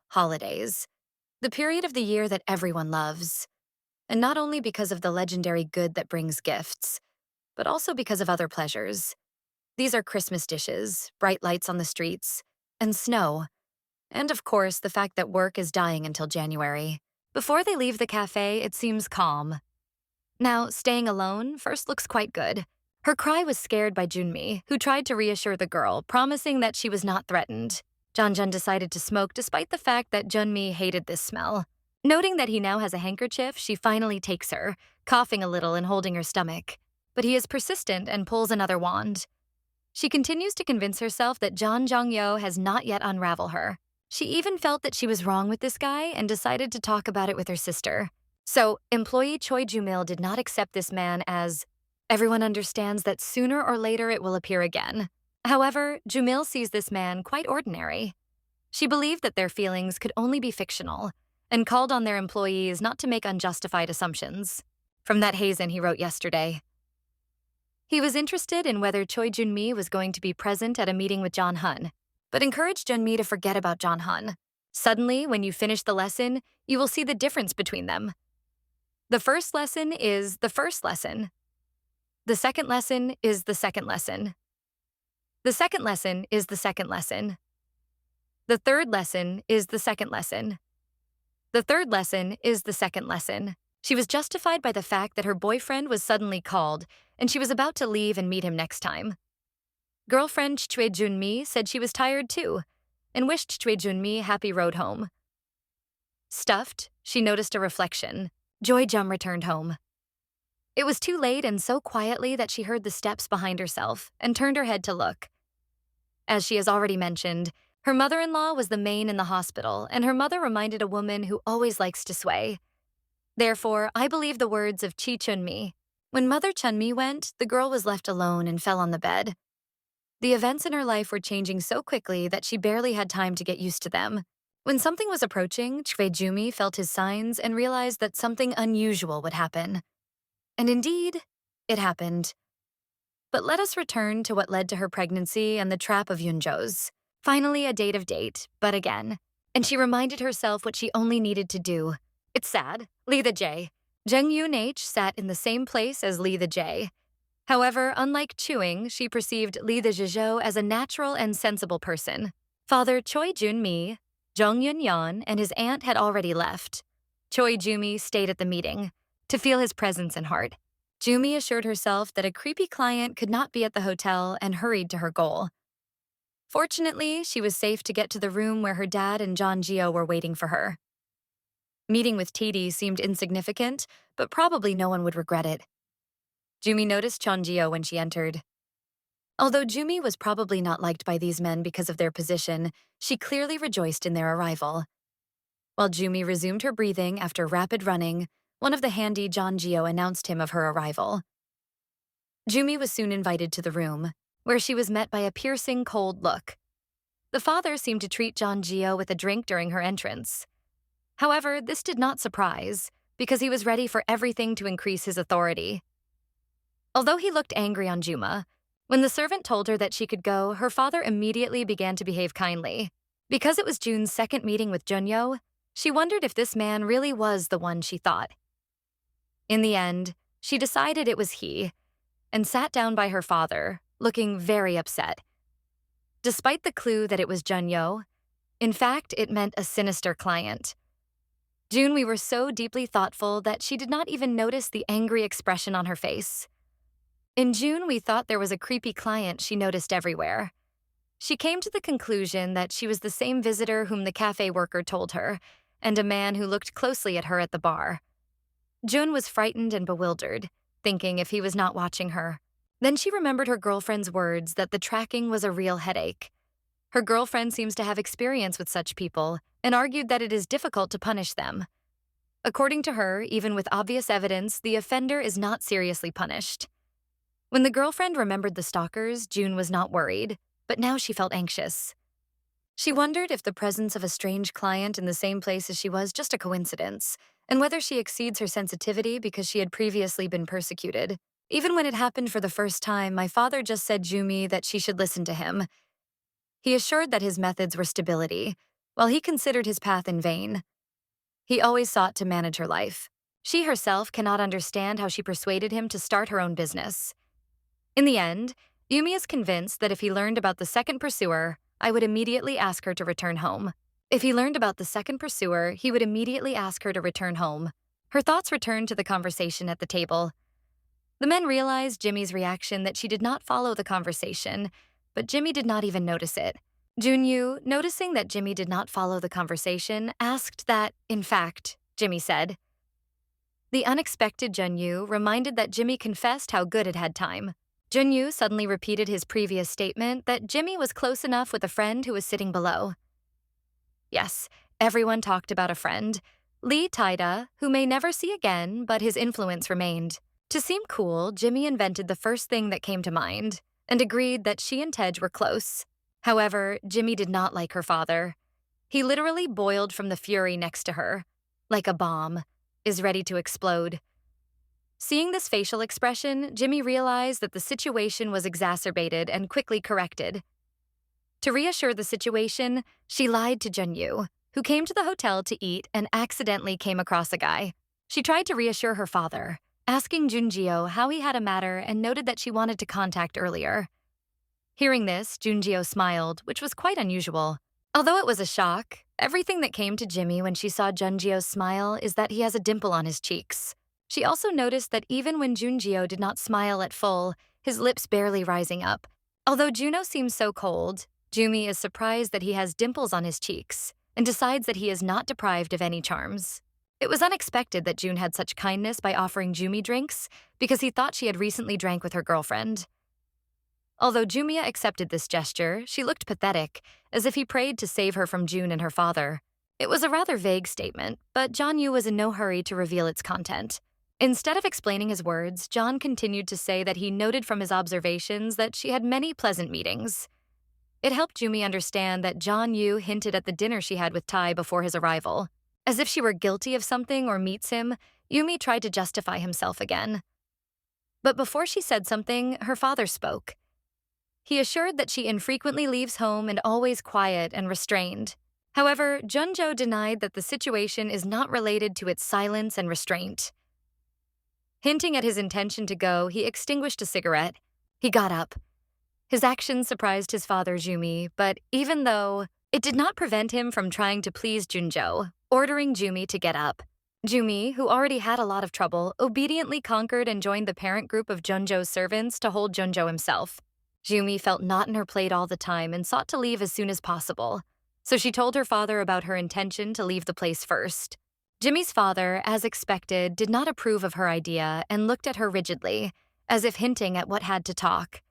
holidays, the period of the year that everyone loves. And not only because of the legendary good that brings gifts, but also because of other pleasures. These are Christmas dishes, bright lights on the streets, and snow. And of course, the fact that work is dying until January. Before they leave the cafe, it seems calm. Now, staying alone first looks quite good. Her cry was scared by Junmi, who tried to reassure the girl, promising that she was not threatened. Janjun decided to smoke despite the fact that Junmi hated this smell. Noting that he now has a handkerchief, she finally takes her, coughing a little and holding her stomach. But he is persistent and pulls another wand. She continues to convince herself that John Jong-yo has not yet unraveled her. She even felt that she was wrong with this guy and decided to talk about it with her sister. So, employee Choi Ju-mil did not accept this man as everyone understands that sooner or later it will appear again. However, Ju-mil sees this man quite ordinary. She believed that their feelings could only be fictional and called on their employees not to make unjustified assumptions. From that Hazen he wrote yesterday. He was interested in whether Choi Jun-mi was going to be present at a meeting with John Hun, but encouraged Jun-mi to forget about John Hun. Suddenly, when you finish the lesson, you will see the difference between them. The first lesson is the first lesson. The second lesson is the second lesson. The second lesson is the second lesson. The third lesson is the second lesson. The third lesson is the second lesson. She was justified by the fact that her boyfriend was suddenly called, and she was about to leave and meet him next time. Girlfriend Choi Jun-mi said she was tired too, and wished Choi Jun-mi happy road home. Stuffed, she noticed a reflection. Joy Jum returned home. It was too late and so quietly that she heard the steps behind herself and turned her head to look. As she has already mentioned, her mother-in-law was the maid in the hospital, and her mother reminded a woman who always likes to sway. Therefore, I believe the words of Chi Chun-mi. When Mother Chun-mi went, the girl was left alone and fell on the bed. The events in her life were changing so quickly that she barely had time to get used to them. When something was approaching, Choi Jumi felt his signs and realized that something unusual would happen. And indeed, it happened. But let us return to what led to her pregnancy and the trap of Yunjo's. Finally, a date, but again. And she reminded herself what she only needed to do. It's sad. Lee the J. Jung Yoon H sat in the same place as Lee the J. However, unlike Chewing, she perceived Lee the Zhizhou as a natural and sensible person. Father Choi Jun-mi, Jung Yun-yeon, and his aunt had already left. Choi Ju-mi stayed at the meeting to feel his presence and heart. Ju-mi assured herself that a creepy client could not be at the hotel and hurried to her goal. Fortunately, she was safe to get to the room where her dad and John Gio were waiting for her. Meeting with Tidi seemed insignificant, but probably no one would regret it. Jumi noticed Chon Gio when she entered. Although Jumi was probably not liked by these men because of their position, she clearly rejoiced in their arrival. While Jumi resumed her breathing after rapid running, one of the handy John Gio announced him of her arrival. Jumi was soon invited to the room, where she was met by a piercing, cold look. The father seemed to treat John Gio with a drink during her entrance. However, this did not surprise, because he was ready for everything to increase his authority. Although he looked angry on Juma, when the servant told her that she could go, her father immediately began to behave kindly. Because it was Jun's second meeting with Junyo, she wondered if this man really was the one she thought. In the end, she decided it was he, and sat down by her father, looking very upset. Despite the clue that it was Junyo, in fact, it meant a sinister client. We were so deeply thoughtful that she did not even notice the angry expression on her face. In June, we thought there was a creepy client she noticed everywhere. She came to the conclusion that she was the same visitor whom the cafe worker told her, and a man who looked closely at her at the bar. June was frightened and bewildered, thinking if he was not watching her. Then she remembered her girlfriend's words that the tracking was a real headache. Her girlfriend seems to have experience with such people and argued that it is difficult to punish them. According to her, even with obvious evidence, the offender is not seriously punished. When the girlfriend remembered the stalkers, June was not worried, but now she felt anxious. She wondered if the presence of a strange client in the same place as she was just a coincidence, and whether she exceeds her sensitivity because she had previously been persecuted. Even when it happened for the first time, my father just said Jumi that she should listen to him. He assured that his methods were stability, While he considered his path in vain, he always sought to manage her life. She herself cannot understand how she persuaded him to start her own business. In the end, Yumi is convinced that if he learned about the second pursuer, I would immediately ask her to return home. If he learned about the second pursuer, he would immediately ask her to return home. Her thoughts returned to the conversation at the table. The men realized Jimmy's reaction that she did not follow the conversation, but Jimmy did not even notice it. Junyu, noticing that Jimmy did not follow the conversation, asked that, in fact, Jimmy said. The unexpected Junyu reminded that Jimmy confessed how good it had time. Junyu suddenly repeated his previous statement that Jimmy was close enough with a friend who was sitting below. Yes, everyone talked about a friend, Lee Taida, who may never see again, but his influence remained. To seem cool, Jimmy invented the first thing that came to mind and agreed that she and Tej were close. However, Jimmy did not like her father. He literally boiled from the fury next to her, like a bomb, is ready to explode. Seeing this facial expression, Jimmy realized that the situation was exacerbated and quickly corrected. To reassure the situation, she lied to Junyu, who came to the hotel to eat and accidentally came across a guy. She tried to reassure her father, asking Junjio how he had a matter and noted that she wanted to contact earlier. Hearing this, Junjio smiled, which was quite unusual. Although it was a shock, everything that came to Jimmy when she saw Junjio's smile is that he has a dimple on his cheeks. She also noticed that even when Junjio did not smile at full, his lips barely rising up. Although Juno seems so cold, Jumi is surprised that he has dimples on his cheeks and decides that he is not deprived of any charms. It was unexpected that June had such kindness by offering Jumi drinks because he thought she had recently drank with her girlfriend. Although Jumia accepted this gesture, she looked pathetic, as if he prayed to save her from June and her father. It was a rather vague statement, but John Yu was in no hurry to reveal its content. Instead of explaining his words, John continued to say that he noted from his observations that she had many pleasant meetings. It helped Jumi understand that John Yu hinted at the dinner she had with Tai before his arrival. As if she were guilty of something or meets him, Yumi tried to justify himself again. But before she said something, her father spoke. He assured that she infrequently leaves home and always quiet and restrained. However, Junjo denied that the situation is not related to its silence and restraint. Hinting at his intention to go, he extinguished a cigarette. He got up. His actions surprised his father, Jumi, but even though it did not prevent him from trying to please Junjo, ordering Jumi to get up. Jumi, who already had a lot of trouble, obediently conquered and joined the parent group of Junjo's servants to hold Junjo himself. Jumi felt not in her plate all the time and sought to leave as soon as possible, so she told her father about her intention to leave the place first. Jimmy's father, as expected, did not approve of her idea and looked at her rigidly, as if hinting at what had to talk.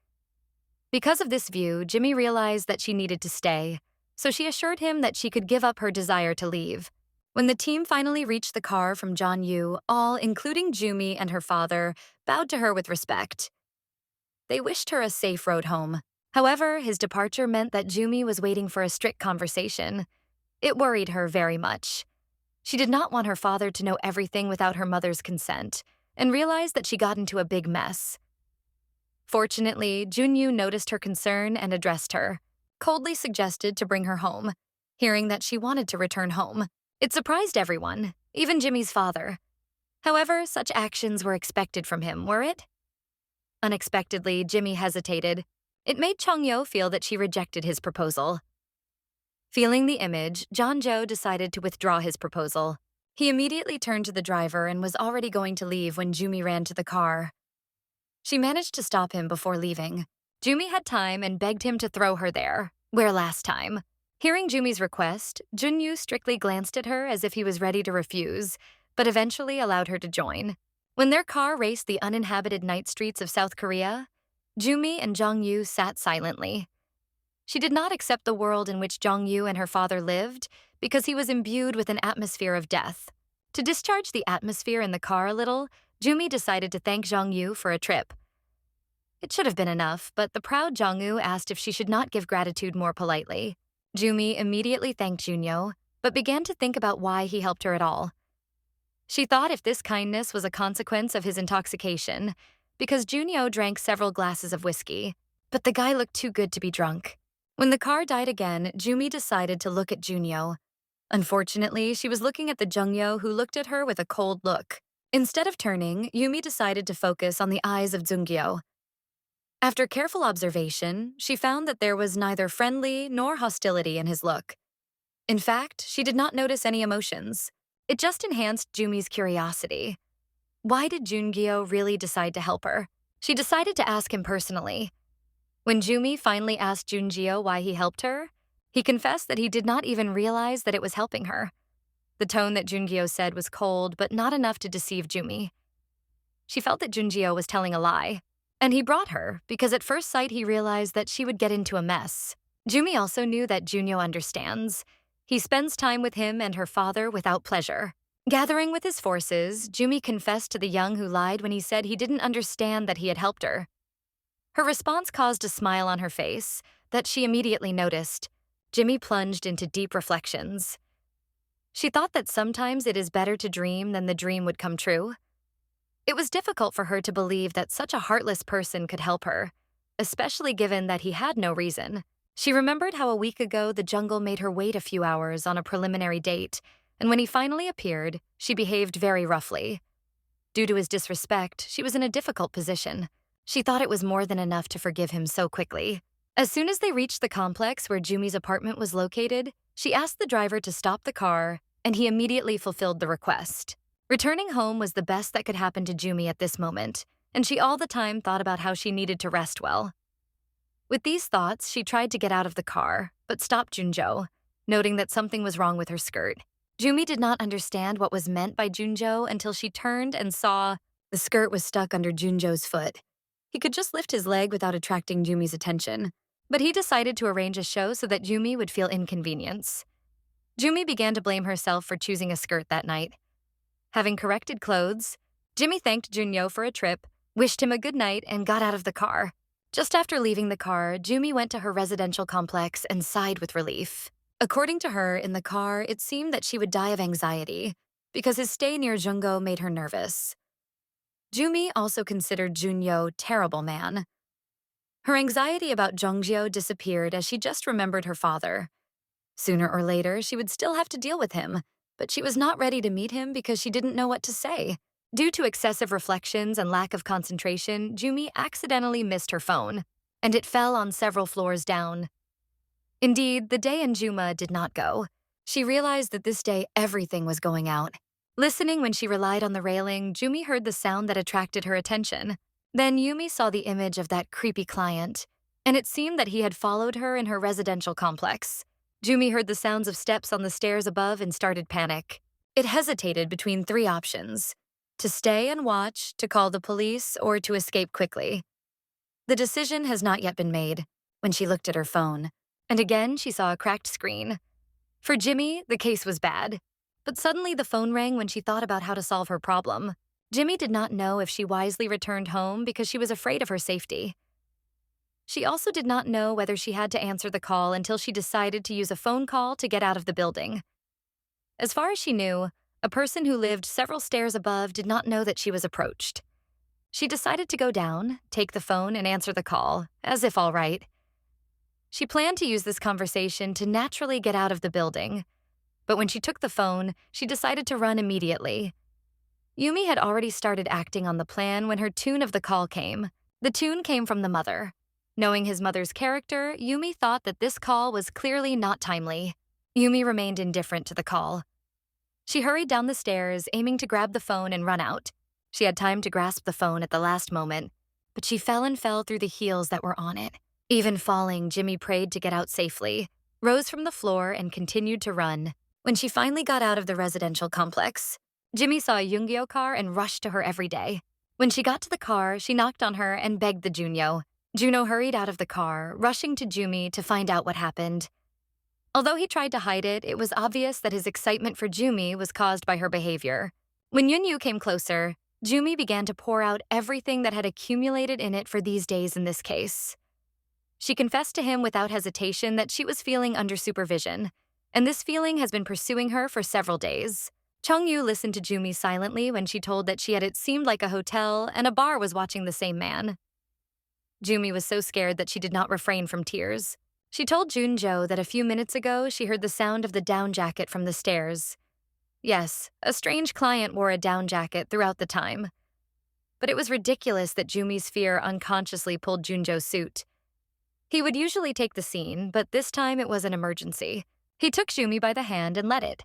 Because of this view, Jimmy realized that she needed to stay, so she assured him that she could give up her desire to leave. When the team finally reached the car from John Yu, all, including Jumi and her father, bowed to her with respect. They wished her a safe road home. However, his departure meant that Jumi was waiting for a strict conversation. It worried her very much. She did not want her father to know everything without her mother's consent, and realized that she got into a big mess. Fortunately, Junyu noticed her concern and addressed her, coldly suggested to bring her home, hearing that she wanted to return home. It surprised everyone, even Jimmy's father. However, such actions were expected from him, were it? Unexpectedly, Jimmy hesitated. It made Chongyo feel that she rejected his proposal. Feeling the image, John-jo decided to withdraw his proposal. He immediately turned to the driver and was already going to leave when Jumi ran to the car. She managed to stop him before leaving. Jumi had time and begged him to throw her there, where last time. Hearing Jumi's request, Junyu strictly glanced at her as if he was ready to refuse, but eventually allowed her to join. When their car raced the uninhabited night streets of South Korea, Jumi and Jong-yu sat silently. She did not accept the world in which Jong-yu and her father lived because he was imbued with an atmosphere of death. To discharge the atmosphere in the car a little, Jumi decided to thank Jong-yu for a trip. It should have been enough, but the proud Jong-yu asked if she should not give gratitude more politely. Jumi immediately thanked Junyo, but began to think about why he helped her at all. She thought if this kindness was a consequence of his intoxication, because Junyo drank several glasses of whiskey, but the guy looked too good to be drunk. When the car died again, Jumi decided to look at Junyo. Unfortunately, she was looking at the Jungyo who looked at her with a cold look. Instead of turning, Yumi decided to focus on the eyes of Jungyo. After careful observation, she found that there was neither friendly nor hostility in his look. In fact, she did not notice any emotions. It just enhanced Jumi's curiosity. Why did Jungyo really decide to help her? She decided to ask him personally. When Jumi finally asked Jungyo why he helped her, he confessed that he did not even realize that it was helping her. The tone that Jungyo said was cold, but not enough to deceive Jumi. She felt that Jungyo was telling a lie. And he brought her because at first sight he realized that she would get into a mess. Jumi also knew that Junyo understands. He spends time with him and her father without pleasure. Gathering with his forces, Jumi confessed to the young who lied when he said he didn't understand that he had helped her. Her response caused a smile on her face that she immediately noticed. Jumi plunged into deep reflections. She thought that sometimes it is better to dream than the dream would come true. It was difficult for her to believe that such a heartless person could help her, especially given that he had no reason. She remembered how a week ago the jungle made her wait a few hours on a preliminary date, and when he finally appeared, she behaved very roughly. Due to his disrespect, she was in a difficult position. She thought it was more than enough to forgive him so quickly. As soon as they reached the complex where Jumi's apartment was located, she asked the driver to stop the car, and he immediately fulfilled the request. Returning home was the best that could happen to Jumi at this moment, and she all the time thought about how she needed to rest well. With these thoughts, she tried to get out of the car, but stopped Junjo, noting that something was wrong with her skirt. Jumi did not understand what was meant by Junjo until she turned and saw the skirt was stuck under Junjo's foot. He could just lift his leg without attracting Jumi's attention, but he decided to arrange a show so that Jumi would feel inconvenience. Jumi began to blame herself for choosing a skirt that night. Having corrected clothes, Jimmy thanked Junyo for a trip, wished him a good night, and got out of the car. Just after leaving the car, Jumi went to her residential complex and sighed with relief. According to her, in the car, it seemed that she would die of anxiety because his stay near Jungo made her nervous. Jumi also considered Junyo terrible man. Her anxiety about Jongjyo disappeared as she just remembered her father. Sooner or later, she would still have to deal with him, but she was not ready to meet him because she didn't know what to say. Due to excessive reflections and lack of concentration, Jumi accidentally missed her phone, and it fell on several floors down. Indeed, the day in Juma did not go. She realized that this day everything was going out. Listening when she relied on the railing, Jumi heard the sound that attracted her attention. Then Yumi saw the image of that creepy client, and it seemed that he had followed her in her residential complex. Jumi heard the sounds of steps on the stairs above and started panic. It hesitated between three options: to stay and watch, to call the police, or to escape quickly. The decision has not yet been made when she looked at her phone, and again she saw a cracked screen. For Jimmy, the case was bad, but suddenly the phone rang when she thought about how to solve her problem. Jimmy did not know if she wisely returned home because she was afraid of her safety. She also did not know whether she had to answer the call until she decided to use a phone call to get out of the building. As far as she knew, a person who lived several stairs above did not know that she was approached. She decided to go down, take the phone, and answer the call, as if all right. She planned to use this conversation to naturally get out of the building, but when she took the phone, she decided to run immediately. Yumi had already started acting on the plan when her tune of the call came. The tune came from the mother. Knowing his mother's character, Yumi thought that this call was clearly not timely. Yumi remained indifferent to the call. She hurried down the stairs, aiming to grab the phone and run out. She had time to grasp the phone at the last moment, but she fell through the heels that were on it. Even falling, Jimmy prayed to get out safely, rose from the floor, and continued to run. When she finally got out of the residential complex, Jimmy saw a Jungyo car and rushed to her every day. When she got to the car, she knocked on her and begged the Junyo. Juno hurried out of the car, rushing to Jumi to find out what happened. Although he tried to hide it, it was obvious that his excitement for Jumi was caused by her behavior. When Yunyu came closer, Jumi began to pour out everything that had accumulated in it for these days in this case. She confessed to him without hesitation that she was feeling under supervision, and this feeling has been pursuing her for several days. Chungyu listened to Jumi silently when she told that it seemed like a hotel and a bar was watching the same man. Jumi was so scared that she did not refrain from tears. She told Junjo that a few minutes ago she heard the sound of the down jacket from the stairs. Yes, a strange client wore a down jacket throughout the time. But it was ridiculous that Jumi's fear unconsciously pulled Junjo's suit. He would usually take the scene, but this time it was an emergency. He took Jumi by the hand and led it.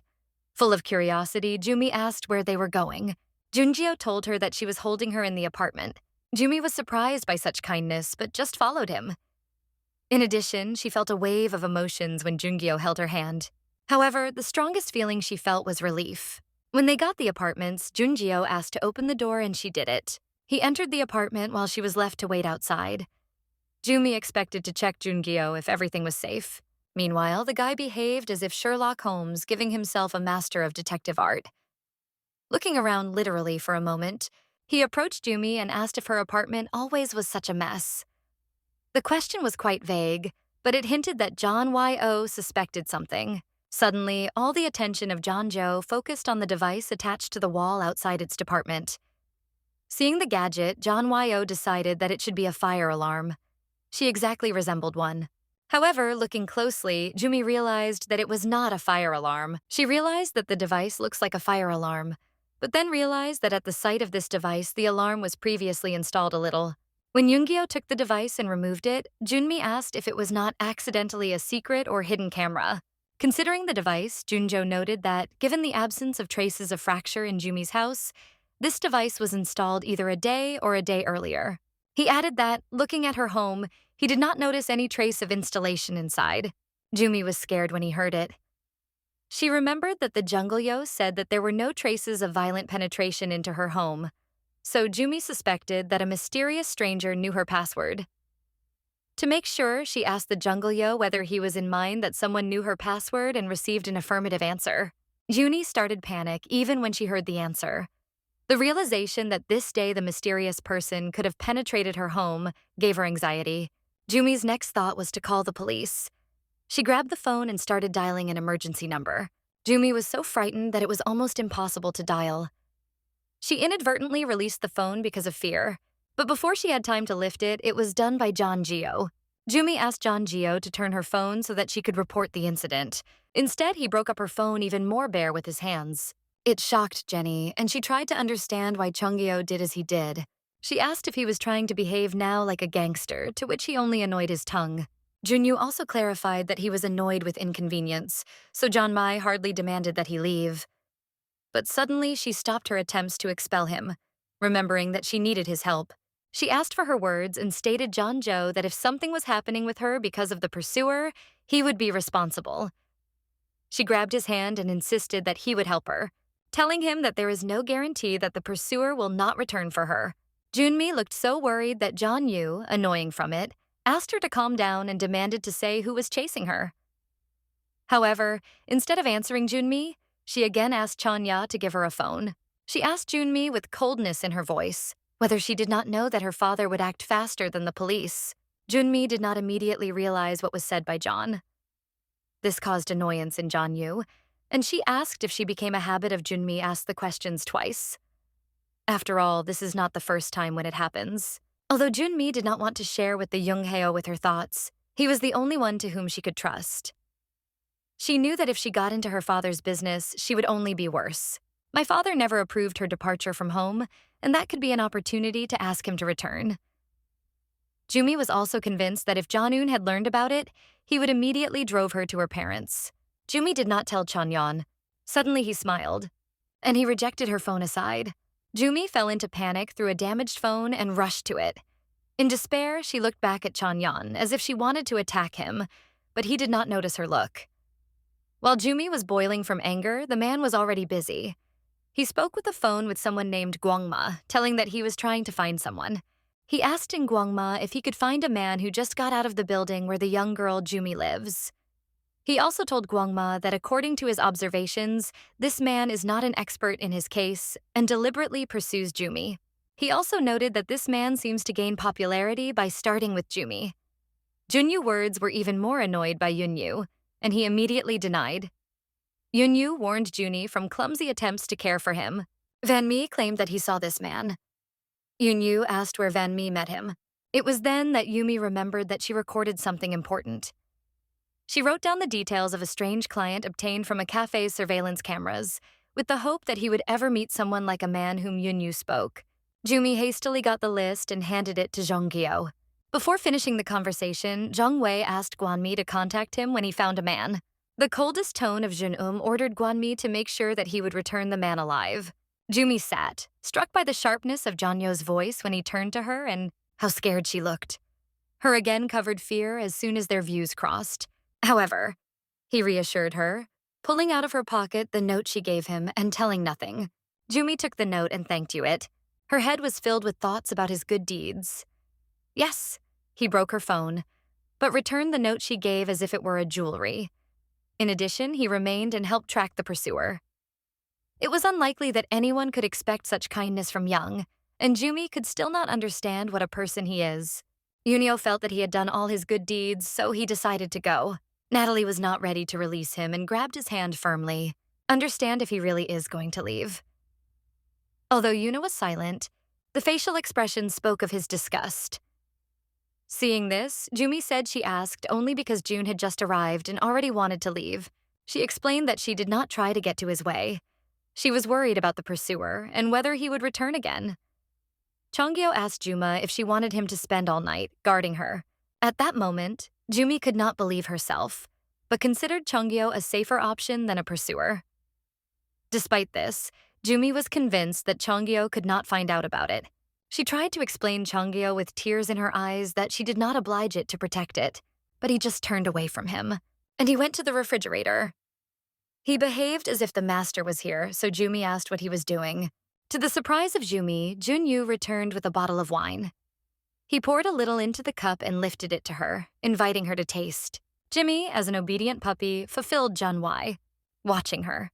Full of curiosity, Jumi asked where they were going. Junjio told her that she was holding her in the apartment. Jumi was surprised by such kindness, but just followed him. In addition, she felt a wave of emotions when Jungyo held her hand. However, the strongest feeling she felt was relief. When they got the apartments, Junjio asked to open the door and she did it. He entered the apartment while she was left to wait outside. Jumi expected to check Jungyo if everything was safe. Meanwhile, the guy behaved as if Sherlock Holmes, giving himself a master of detective art. Looking around literally for a moment, he approached Jumi and asked if her apartment always was such a mess. The question was quite vague, but it hinted that John Y.O. suspected something. Suddenly, all the attention of John-jo focused on the device attached to the wall outside its department. Seeing the gadget, John Y.O. decided that it should be a fire alarm. She exactly resembled one. However, looking closely, Jumi realized that it was not a fire alarm. She realized that the device looks like a fire alarm, but then realized that at the sight of this device, the alarm was previously installed a little. When Yoonggyo took the device and removed it, Junmi asked if it was not accidentally a secret or hidden camera. Considering the device, Junjo noted that, given the absence of traces of fracture in Jumi's house, this device was installed either a day or a day earlier. He added that, looking at her home, he did not notice any trace of installation inside. Jumi was scared when he heard it. She remembered that the Jungle-yo said that there were no traces of violent penetration into her home, so Jumi suspected that a mysterious stranger knew her password. To make sure, she asked the Jungle-yo whether he was in mind that someone knew her password and received an affirmative answer. Juni started panic even when she heard the answer. The realization that this day the mysterious person could have penetrated her home gave her anxiety. Jumi's next thought was to call the police. She grabbed the phone and started dialing an emergency number. Jumi was so frightened that it was almost impossible to dial. She inadvertently released the phone because of fear, but before she had time to lift it, it was done by John Gio. Jumi asked John Gio to turn her phone so that she could report the incident. Instead, he broke up her phone even more bare with his hands. It shocked Jenny, and she tried to understand why Chunggyo did as he did. She asked if he was trying to behave now like a gangster, to which he only annoyed his tongue. Junyu also clarified that he was annoyed with inconvenience, so John Mai hardly demanded that he leave. But suddenly, she stopped her attempts to expel him, remembering that she needed his help. She asked for her words and stated John Joe that if something was happening with her because of the pursuer, he would be responsible. She grabbed his hand and insisted that he would help her, telling him that there is no guarantee that the pursuer will not return for her. Junmi looked so worried that John Yu, annoying from it, asked her to calm down and demanded to say who was chasing her. However, instead of answering Junmi, she again asked Chanya to give her a phone. She asked Junmi with coldness in her voice whether she did not know that her father would act faster than the police. Junmi did not immediately realize what was said by John. This caused annoyance in John Yu, and she asked if she became a habit of Junmi asked the questions twice. After all, this is not the first time when it happens. Although Junmi did not want to share with the Yoongheo with her thoughts, he was the only one to whom she could trust. She knew that if she got into her father's business, she would only be worse. My father never approved her departure from home, and that could be an opportunity to ask him to return. Jumi was also convinced that if John-eun had learned about it, he would immediately drove her to her parents. Jumi did not tell Chanyeon. Suddenly he smiled, and he rejected her phone aside. Jumi fell into panic through a damaged phone and rushed to it. In despair, she looked back at Chanyeon as if she wanted to attack him, but he did not notice her look. While Jumi was boiling from anger, the man was already busy. He spoke with the phone with someone named Gwangma, telling that he was trying to find someone. He asked in Gwangma if he could find a man who just got out of the building where the young girl Jumi lives. He also told Gwangma that according to his observations, this man is not an expert in his case and deliberately pursues Jumi. He also noted that this man seems to gain popularity by starting with Jumi. Junyu words were even more annoyed by Yunyu, and he immediately denied. Yunyu warned Juni from clumsy attempts to care for him. Van Mi claimed that he saw this man. Yunyu asked where Van Mi met him. It was then that Yumi remembered that she recorded something important. She wrote down the details of a strange client obtained from a cafe's surveillance cameras, with the hope that he would ever meet someone like a man whom Yunyu spoke. Jumi hastily got the list and handed it to Zhonggyo. Before finishing the conversation, Zhang Wei asked Guanmi to contact him when he found a man. The coldest tone of Jun ordered Guanmi to make sure that he would return the man alive. Jumi sat, struck by the sharpness of Janyo's voice when he turned to her and how scared she looked. Her again covered fear as soon as their views crossed. However, he reassured her, pulling out of her pocket the note she gave him and telling nothing. Jumi took the note and thanked it. Her head was filled with thoughts about his good deeds. Yes, he broke her phone, but returned the note she gave as if it were a jewelry. In addition, he remained and helped track the pursuer. It was unlikely that anyone could expect such kindness from Young, and Jumi could still not understand what a person he is. Yunio felt that he had done all his good deeds, so he decided to go. Natalie was not ready to release him and grabbed his hand firmly. Understand if he really is going to leave. Although Yuna was silent, the facial expression spoke of his disgust. Seeing this, Jumi said she asked only because June had just arrived and already wanted to leave. She explained that she did not try to get to his way. She was worried about the pursuer and whether he would return again. Chonggyo asked Juma if she wanted him to spend all night guarding her. At that moment, Jumi could not believe herself, but considered Chonggyo a safer option than a pursuer. Despite this, Jumi was convinced that Chonggyo could not find out about it. She tried to explain Chonggyo with tears in her eyes that she did not oblige it to protect it, but he just turned away from him, and he went to the refrigerator. He behaved as if the master was here, so Jumi asked what he was doing. To the surprise of Jumi, Junyu returned with a bottle of wine. He poured a little into the cup and lifted it to her, inviting her to taste. Jimmy, as an obedient puppy, fulfilled Junwai, watching her.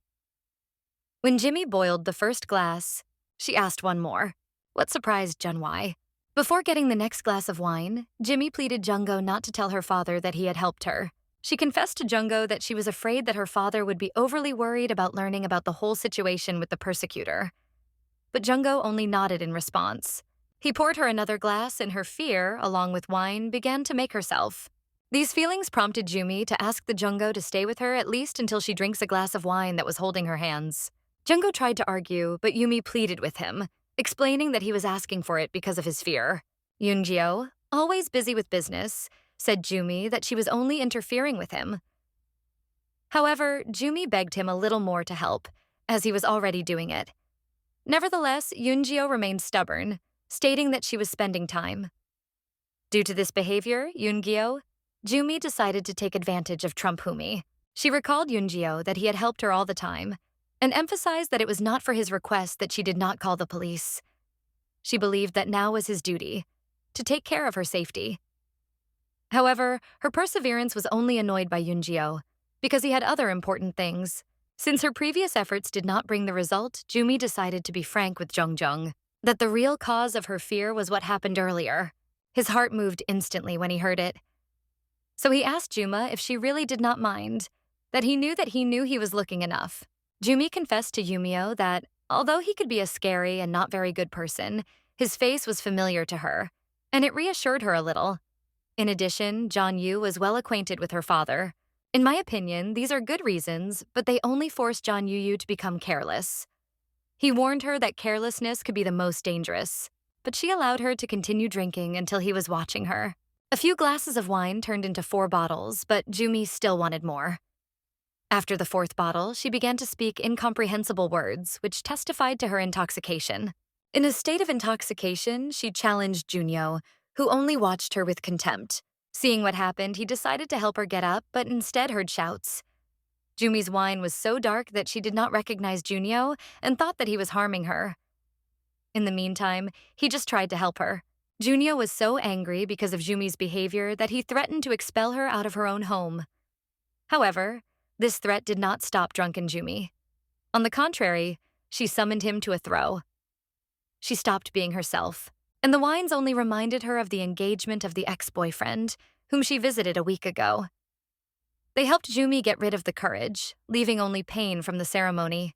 When Jimmy boiled the first glass, she asked one more. What surprised Junwai? Before getting the next glass of wine, Jimmy pleaded Jungo not to tell her father that he had helped her. She confessed to Jungo that she was afraid that her father would be overly worried about learning about the whole situation with the persecutor. But Jungo only nodded in response. He poured her another glass, and her fear, along with wine, began to make herself. These feelings prompted Jumi to ask the Jungo to stay with her at least until she drinks a glass of wine that was holding her hands. Jungo tried to argue, but Yumi pleaded with him, explaining that he was asking for it because of his fear. Yunjio, always busy with business, said Jumi that she was only interfering with him. However, Jumi begged him a little more to help, as he was already doing it. Nevertheless, Yunjio remained stubborn, stating that she was spending time. Due to this behavior, Jumi decided to take advantage of Trump Humi. She recalled Yunjio that he had helped her all the time, and emphasized that it was not for his request that she did not call the police. She believed that now was his duty, to take care of her safety. However, her perseverance was only annoyed by Yunjio, because he had other important things. Since her previous efforts did not bring the result, Jumi decided to be frank with Jung, that the real cause of her fear was what happened earlier. His heart moved instantly when he heard it. So he asked Juma if she really did not mind, that he knew he was looking enough. Jumi confessed to Yumio that, although he could be a scary and not very good person, his face was familiar to her, and it reassured her a little. In addition, John Yu was well acquainted with her father. In my opinion, these are good reasons, but they only forced John Yu to become careless. He warned her that carelessness could be the most dangerous, but she allowed her to continue drinking until he was watching her. A few glasses of wine turned into 4 bottles, but Jumi still wanted more. After the 4th bottle, she began to speak incomprehensible words, which testified to her intoxication. In a state of intoxication, she challenged Junyo, who only watched her with contempt. Seeing what happened, he decided to help her get up, but instead heard shouts. Jumi's wine was so dark that she did not recognize Junyo and thought that he was harming her. In the meantime, he just tried to help her. Junyo was so angry because of Jumi's behavior that he threatened to expel her out of her own home. However, this threat did not stop Drunken Jumi. On the contrary, she summoned him to a throw. She stopped being herself, and the wines only reminded her of the engagement of the ex-boyfriend, whom she visited a week ago. They helped Jumi get rid of the courage, leaving only pain from the ceremony.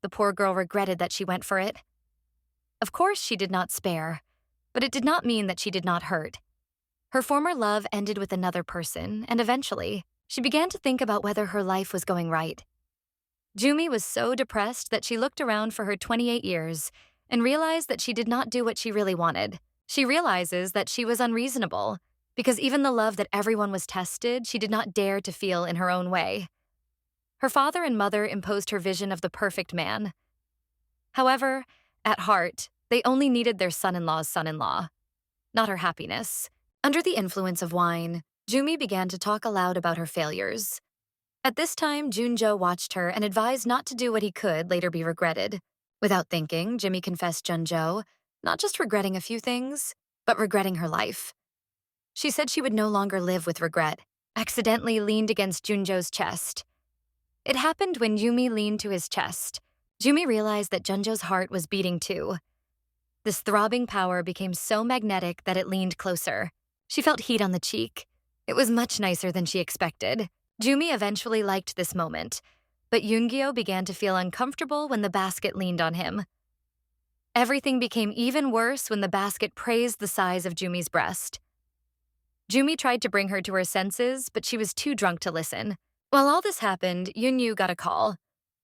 The poor girl regretted that she went for it. Of course, she did not spare, but it did not mean that she did not hurt. Her former love ended with another person, and eventually, she began to think about whether her life was going right. Jumi was so depressed that she looked around for her 28 years and realized that she did not do what she really wanted. She realizes that she was unreasonable, because even the love that everyone was tested, she did not dare to feel in her own way. Her father and mother imposed her vision of the perfect man. However, at heart, they only needed their son-in-law's son-in-law, not her happiness. Under the influence of wine, Jumi began to talk aloud about her failures. At this time, Junjo watched her and advised not to do what he could later be regretted. Without thinking, Jimmy confessed Junjo, not just regretting a few things, but regretting her life. She said she would no longer live with regret, accidentally leaned against Junjo's chest. It happened when Yumi leaned to his chest. Jumi realized that Junjo's heart was beating too. This throbbing power became so magnetic that it leaned closer. She felt heat on the cheek. It was much nicer than she expected. Jumi eventually liked this moment, but Yoongyo began to feel uncomfortable when the basket leaned on him. Everything became even worse when the basket praised the size of Jumi's breast. Jumi tried to bring her to her senses, but she was too drunk to listen. While all this happened, Yoonyu got a call.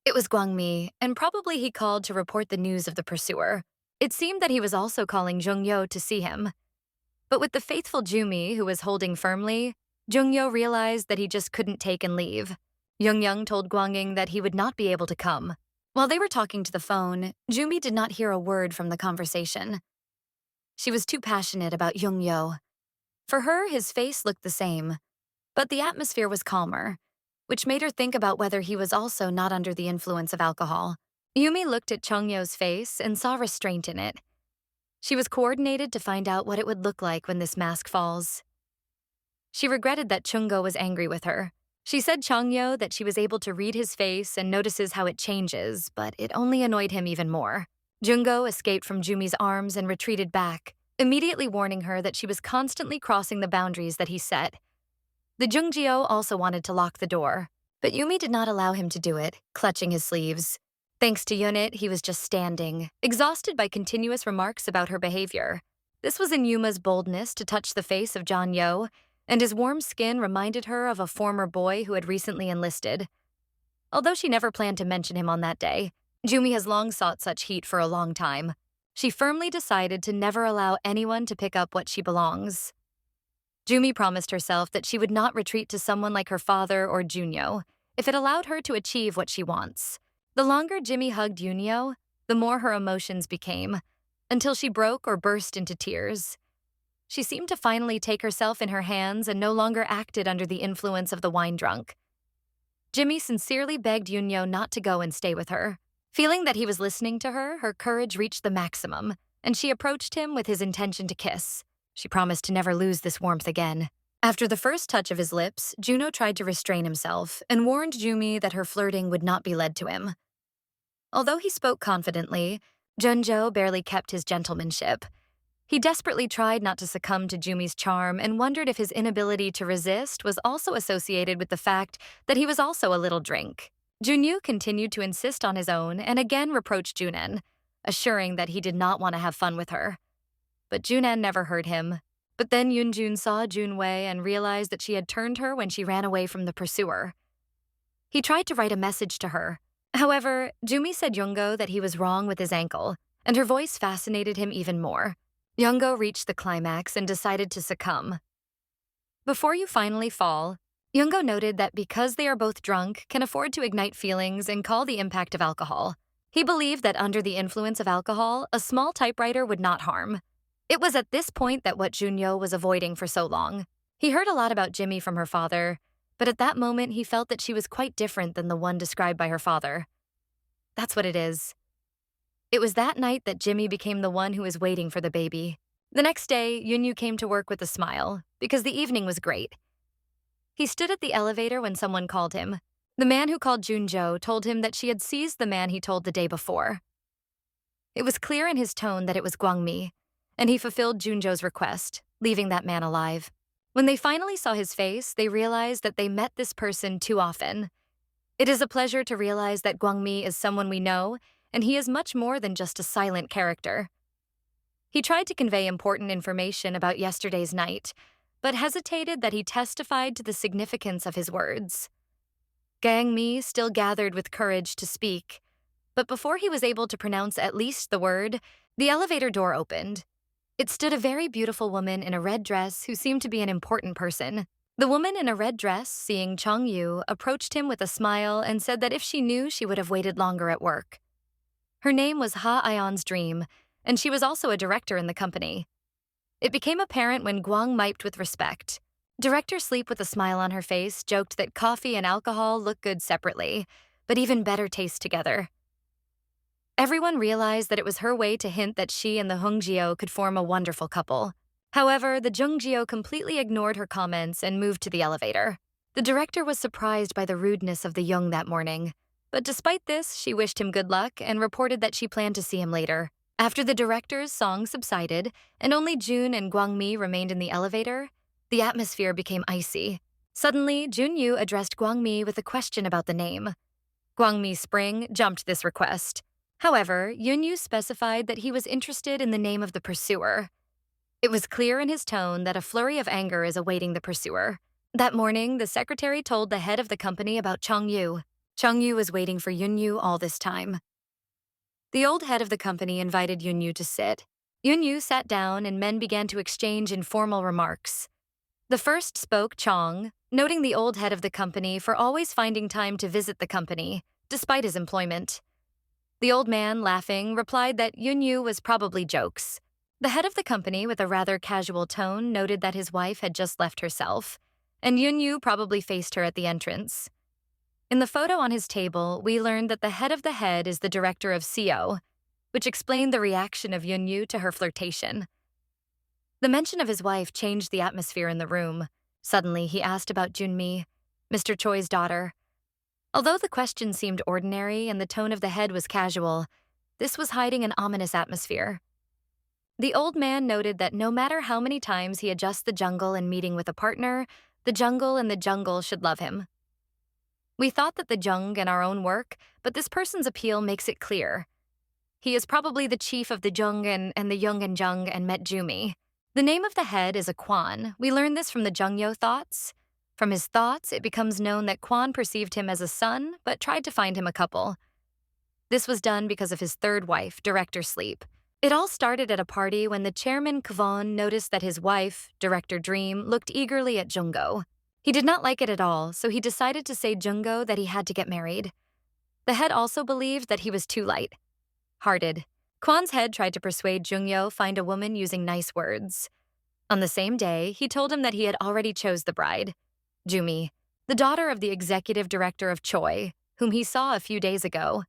It was Gwangmi, and probably he called to report the news of the pursuer. It seemed that he was also calling Jungyo to see him. But with the faithful Jumi, who was holding firmly, Jungyo realized that he just couldn't take and leave. Young told Gwanging that he would not be able to come. While they were talking to the phone, Jumi did not hear a word from the conversation. She was too passionate about Jungyo. For her, his face looked the same, but the atmosphere was calmer, which made her think about whether he was also not under the influence of alcohol. Yumi looked at Chungyo's face and saw restraint in it. She was coordinated to find out what it would look like when this mask falls. She regretted that Chunggo was angry with her. She said Chungyo that she was able to read his face and notices how it changes, but it only annoyed him even more. Junggo escaped from Jumi's arms and retreated back, immediately warning her that she was constantly crossing the boundaries that he set. The Jungjio also wanted to lock the door, but Yumi did not allow him to do it, clutching his sleeves. Thanks to Yunit, he was just standing, exhausted by continuous remarks about her behavior. This was in Yuma's boldness to touch the face of John Yo, and his warm skin reminded her of a former boy who had recently enlisted. Although she never planned to mention him on that day, Jumi has long sought such heat for a long time. She firmly decided to never allow anyone to pick up what she belongs. Jumi promised herself that she would not retreat to someone like her father or Junyo if it allowed her to achieve what she wants. The longer Jimi hugged Junyo, the more her emotions became, until she broke or burst into tears. She seemed to finally take herself in her hands and no longer acted under the influence of the wine drunk. Jimmy sincerely begged Junyo not to go and stay with her. Feeling that he was listening to her, her courage reached the maximum, and she approached him with his intention to kiss. She promised to never lose this warmth again. After the first touch of his lips, Juno tried to restrain himself and warned Jumi that her flirting would not be led to him. Although he spoke confidently, Junjo barely kept his gentlemanship. He desperately tried not to succumb to Jumi's charm and wondered if his inability to resist was also associated with the fact that he was also a little drink. Junyu continued to insist on his own and again reproached Junen, assuring that he did not want to have fun with her. But Junen never heard him. But then Yunjun saw Junwei and realized that she had turned her when she ran away from the pursuer. He tried to write a message to her. However, Jumi said Yungo that he was wrong with his ankle, and her voice fascinated him even more. Yungo reached the climax and decided to succumb. Before you finally fall, Yungo noted that because they are both drunk, can afford to ignite feelings and call the impact of alcohol. He believed that under the influence of alcohol, a small typewriter would not harm. It was at this point that what Junyo was avoiding for so long. He heard a lot about Jimmy from her father, but at that moment he felt that she was quite different than the one described by her father. That's what it is. It was that night that Jimmy became the one who was waiting for the baby. The next day, Yunyu came to work with a smile, because the evening was great. He stood at the elevator when someone called him. The man who called Junjo told him that she had seized the man he told the day before. It was clear in his tone that it was Gwangmi, and he fulfilled Junjo's request, leaving that man alive. When they finally saw his face, they realized that they met this person too often. It is a pleasure to realize that Gwangmi is someone we know, and he is much more than just a silent character. He tried to convey important information about yesterday's night, but hesitated that he testified to the significance of his words. Gang Mi still gathered with courage to speak, but before he was able to pronounce at least the word, the elevator door opened. It stood a very beautiful woman in a red dress who seemed to be an important person. The woman in a red dress, seeing Chong Yu, approached him with a smile and said that if she knew, she would have waited longer at work. Her name was Ha Ion's Dream, and she was also a director in the company. It became apparent when Guang miped with respect. Director Sleep, with a smile on her face, joked that coffee and alcohol look good separately, but even better taste together. Everyone realized that it was her way to hint that she and the Hungjio could form a wonderful couple. However, the Jungjio completely ignored her comments and moved to the elevator. The director was surprised by the rudeness of the Jung that morning, but despite this, she wished him good luck and reported that she planned to see him later. After the director's song subsided and only Jun and Guangmi remained in the elevator, the atmosphere became icy. Suddenly, Junyu addressed Guangmi with a question about the name. Guangmi Spring jumped this request. However, Yunyu specified that he was interested in the name of the pursuer. It was clear in his tone that a flurry of anger is awaiting the pursuer. That morning, the secretary told the head of the company about Chong Yu. Chong Yu was waiting for Yunyu all this time. The old head of the company invited Yunyu to sit. Yunyu sat down and men began to exchange informal remarks. The first spoke Chong, noting the old head of the company for always finding time to visit the company, despite his employment. The old man, laughing, replied that Yunyu was probably jokes. The head of the company, with a rather casual tone, noted that his wife had just left herself, and Yunyu probably faced her at the entrance. In the photo on his table, we learned that the head of the head is the director of CO, which explained the reaction of Yunyu to her flirtation. The mention of his wife changed the atmosphere in the room. Suddenly, he asked about Junmi, Mr. Choi's daughter. Although the question seemed ordinary and the tone of the head was casual, this was hiding an ominous atmosphere. The old man noted that no matter how many times he adjusts the jungle in meeting with a partner, the jungle and the jungle should love him. We thought that the Jung and our own work, but this person's appeal makes it clear. He is probably the chief of the Jung and the Jung and met Jumi. The name of the head is a Quan. We learned this from the Jungyo thoughts. From his thoughts, it becomes known that Quan perceived him as a son, but tried to find him a couple. This was done because of his third wife, Director Sleep. It all started at a party when the chairman Kvon noticed that his wife, Director Dream, looked eagerly at Jungo. He did not like it at all, so he decided to say Jungo that he had to get married. The head also believed that he was too light-hearted. Kwan's head tried to persuade Jungyo find a woman using nice words. On the same day, he told him that he had already chose the bride, Jumi, the daughter of the executive director of Choi, whom he saw a few days ago.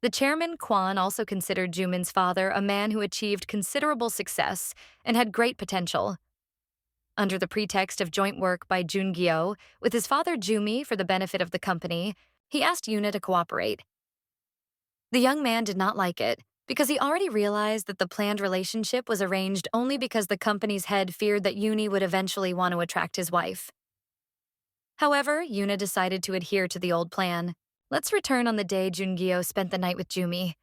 The chairman Kwan also considered Jumin's father a man who achieved considerable success and had great potential. Under the pretext of joint work by Jungyo with his father Jumi for the benefit of the company, he asked Yuna to cooperate. The young man did not like it because he already realized that the planned relationship was arranged only because the company's head feared that Yuni would eventually want to attract his wife. However, Yuna decided to adhere to the old plan. Let's return on the day Jungyo spent the night with Jumi.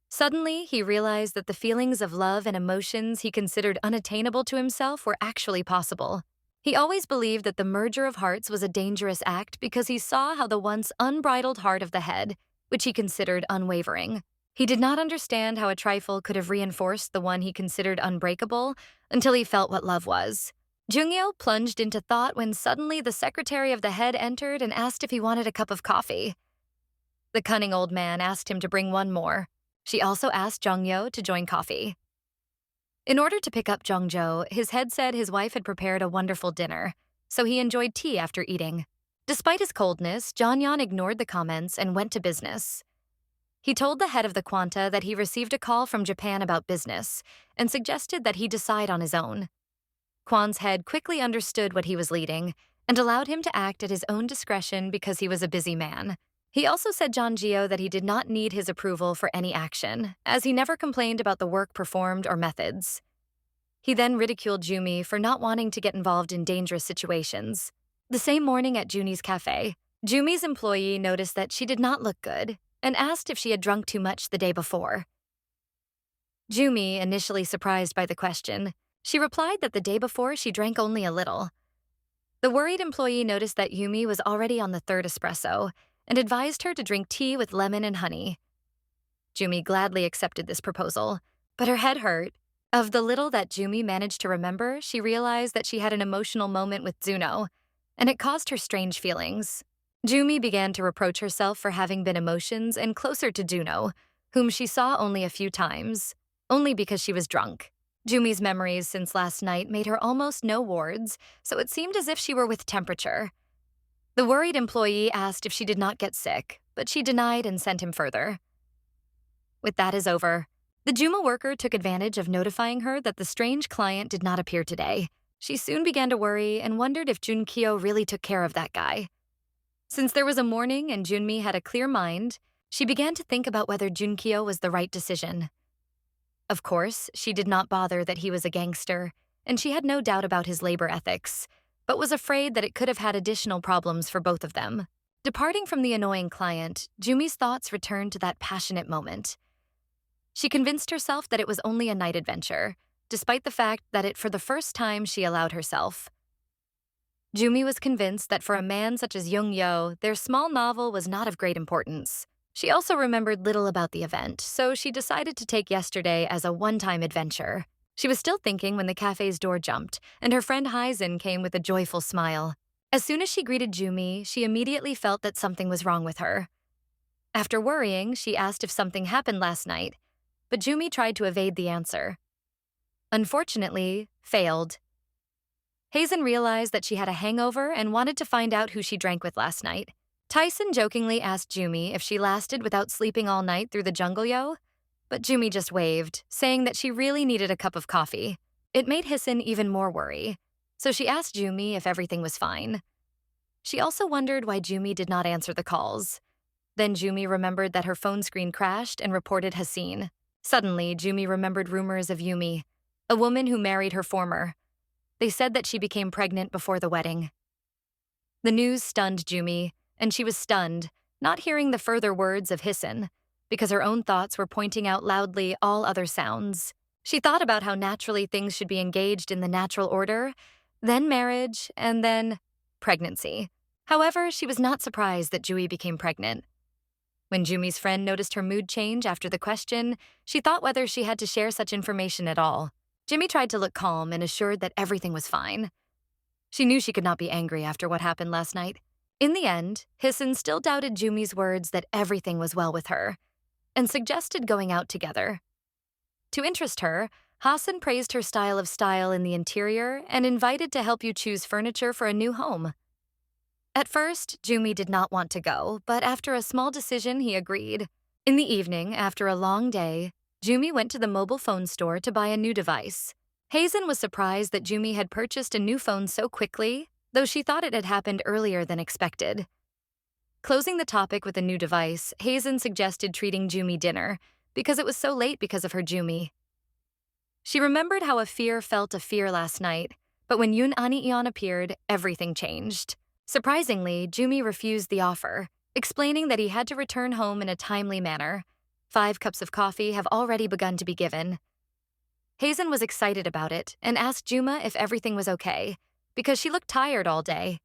Suddenly, he realized that the feelings of love and emotions he considered unattainable to himself were actually possible. He always believed that the merger of hearts was a dangerous act because he saw how the once unbridled heart of the head, which he considered unwavering. He did not understand how a trifle could have reinforced the one he considered unbreakable until he felt what love was. Jungyo plunged into thought when suddenly the secretary of the head entered and asked if he wanted a cup of coffee. The cunning old man asked him to bring one more. She also asked Jongyo to join coffee. In order to pick up Jongjo, his head said his wife had prepared a wonderful dinner, so he enjoyed tea after eating. Despite his coldness, Jonyon ignored the comments and went to business. He told the head of the Quanta that he received a call from Japan about business and suggested that he decide on his own. Kwan's head quickly understood what he was leading and allowed him to act at his own discretion because he was a busy man. He also said Jonjio that he did not need his approval for any action, as he never complained about the work performed or methods. He then ridiculed Jumi for not wanting to get involved in dangerous situations. The same morning at Juni's cafe, Jumi's employee noticed that she did not look good and asked if she had drunk too much the day before. Jumi, initially surprised by the question, She replied that the day before she drank only a little. The worried employee noticed that Yumi was already on the third espresso and advised her to drink tea with lemon and honey. Yumi gladly accepted this proposal, but her head hurt. Of the little that Yumi managed to remember, she realized that she had an emotional moment with Zuno, and it caused her strange feelings. Yumi began to reproach herself for having been emotions and closer to Juno, whom she saw only a few times, only because she was drunk. Yumi's memories since last night made her almost no words, so it seemed as if she were with temperature. The worried employee asked if she did not get sick, but she denied and sent him further. With that is over, the Juma worker took advantage of notifying her that the strange client did not appear today. She soon began to worry and wondered if Junkyo really took care of that guy. Since there was a morning and Junmi had a clear mind, she began to think about whether Junkyo was the right decision. Of course, she did not bother that he was a gangster, and she had no doubt about his labor ethics, but was afraid that it could have had additional problems for both of them. Departing from the annoying client, Jumi's thoughts returned to that passionate moment. She convinced herself that it was only a night adventure, despite the fact that for the first time she allowed herself. Jumi was convinced that for a man such as Young Yo, their small novel was not of great importance. She also remembered little about the event, so she decided to take yesterday as a one-time adventure. She was still thinking when the cafe's door jumped, and her friend Hyzen came with a joyful smile. As soon as she greeted Jumi, she immediately felt that something was wrong with her. After worrying, she asked if something happened last night, but Jumi tried to evade the answer. Unfortunately, failed. Hazen realized that she had a hangover and wanted to find out who she drank with last night. Tyson jokingly asked Jumi if she lasted without sleeping all night through the jungle yo, but Jumi just waved, saying that she really needed a cup of coffee. It made Hissen even more worry, so she asked Jumi if everything was fine. She also wondered why Jumi did not answer the calls. Then Jumi remembered that her phone screen crashed and reported Haseen. Suddenly, Jumi remembered rumors of Yumi, a woman who married her former. They said that she became pregnant before the wedding. The news stunned Jumi, and she was stunned, not hearing the further words of Hissen, because her own thoughts were pointing out loudly all other sounds. She thought about how naturally things should be engaged in the natural order, then marriage, and then pregnancy. However, she was not surprised that Jui became pregnant. When Jumi's friend noticed her mood change after the question, she thought whether she had to share such information at all. Jimmy tried to look calm and assured that everything was fine. She knew she could not be angry after what happened last night. In the end, Hissen still doubted Jumi's words that everything was well with her, and suggested going out together. To interest her, Hassan praised her style in the interior and invited to help you choose furniture for a new home. At first, Jumi did not want to go, but after a small decision, he agreed. In the evening, after a long day, Jumi went to the mobile phone store to buy a new device. Hazen was surprised that Jumi had purchased a new phone so quickly, though she thought it had happened earlier than expected. Closing the topic with a new device, Hazen suggested treating Jumi dinner, because it was so late because of her Jumi. She remembered how Afir felt a fear last night, but when Yoon Ani-eon appeared, everything changed. Surprisingly, Jumi refused the offer, explaining that he had to return home in a timely manner. 5 cups of coffee have already begun to be given. Hazen was excited about it and asked Juma if everything was okay, because she looked tired all day.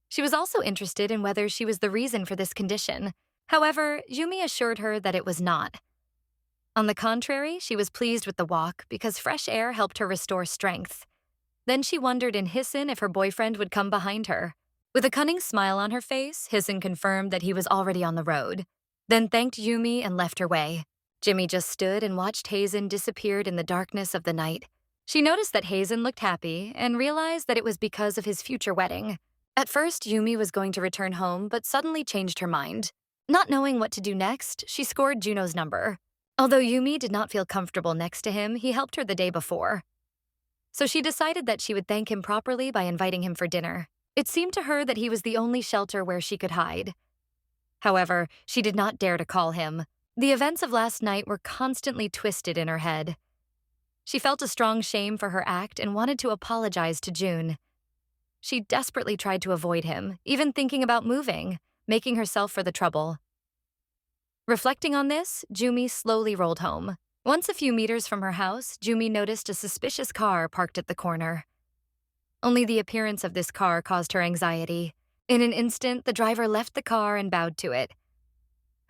She was also interested in whether she was the reason for this condition. However, Jumi assured her that it was not. On the contrary, she was pleased with the walk because fresh air helped her restore strength. Then she wondered in Hissen if her boyfriend would come behind her. With a cunning smile on her face, Hissen confirmed that he was already on the road, then thanked Yumi and left her way. Jimmy just stood and watched Hazen disappear in the darkness of the night. She noticed that Hazen looked happy and realized that it was because of his future wedding. At first, Yumi was going to return home, but suddenly changed her mind. Not knowing what to do next, she scored Juno's number. Although Yumi did not feel comfortable next to him, he helped her the day before. So she decided that she would thank him properly by inviting him for dinner. It seemed to her that he was the only shelter where she could hide. However, she did not dare to call him. The events of last night were constantly twisted in her head. She felt a strong shame for her act and wanted to apologize to June. She desperately tried to avoid him, even thinking about moving, making herself for the trouble. Reflecting on this, Jumi slowly rolled home. Once a few meters from her house, Jumi noticed a suspicious car parked at the corner. Only the appearance of this car caused her anxiety. In an instant, the driver left the car and bowed to it.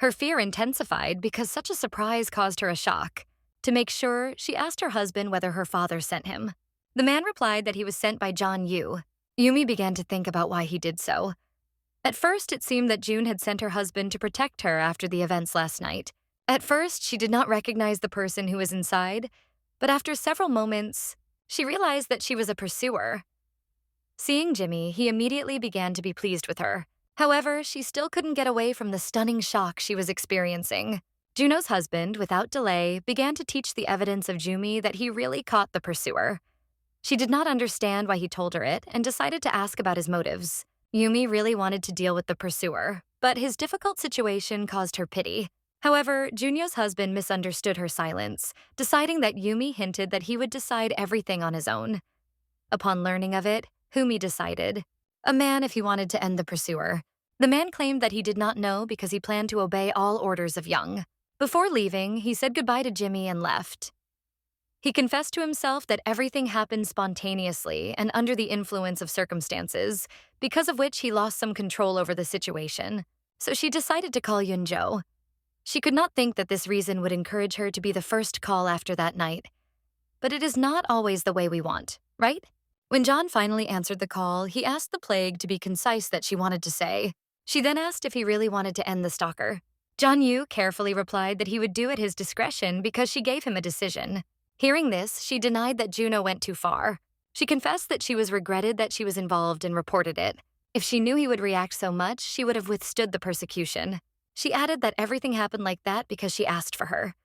Her fear intensified because such a surprise caused her a shock. To make sure, she asked her husband whether her father sent him. The man replied that he was sent by John Yu. Yumi began to think about why he did so. At first, it seemed that June had sent her husband to protect her after the events last night. At first, she did not recognize the person who was inside, but after several moments, she realized that she was a pursuer. Seeing Jimmy, he immediately began to be pleased with her. However, she still couldn't get away from the stunning shock she was experiencing. Juno's husband, without delay, began to teach the evidence of Jumi that he really caught the pursuer. She did not understand why he told her it and decided to ask about his motives. Yumi really wanted to deal with the pursuer, but his difficult situation caused her pity. However, Junyo's husband misunderstood her silence, deciding that Yumi hinted that he would decide everything on his own. Upon learning of it, Humi decided, a man if he wanted to end the pursuer. The man claimed that he did not know because he planned to obey all orders of Young. Before leaving, he said goodbye to Jimmy and left. He confessed to himself that everything happened spontaneously and under the influence of circumstances, because of which he lost some control over the situation. So she decided to call Yunjo. She could not think that this reason would encourage her to be the first call after that night. But it is not always the way we want, right? When John finally answered the call, he asked the plague to be concise that she wanted to say. She then asked if he really wanted to end the stalker. John Yu carefully replied that he would do at his discretion because she gave him a decision. Hearing this, she denied that Juno went too far. She confessed that she was regretted that she was involved and reported it. If she knew he would react so much, she would have withstood the persecution. She added that everything happened like that because she asked for her.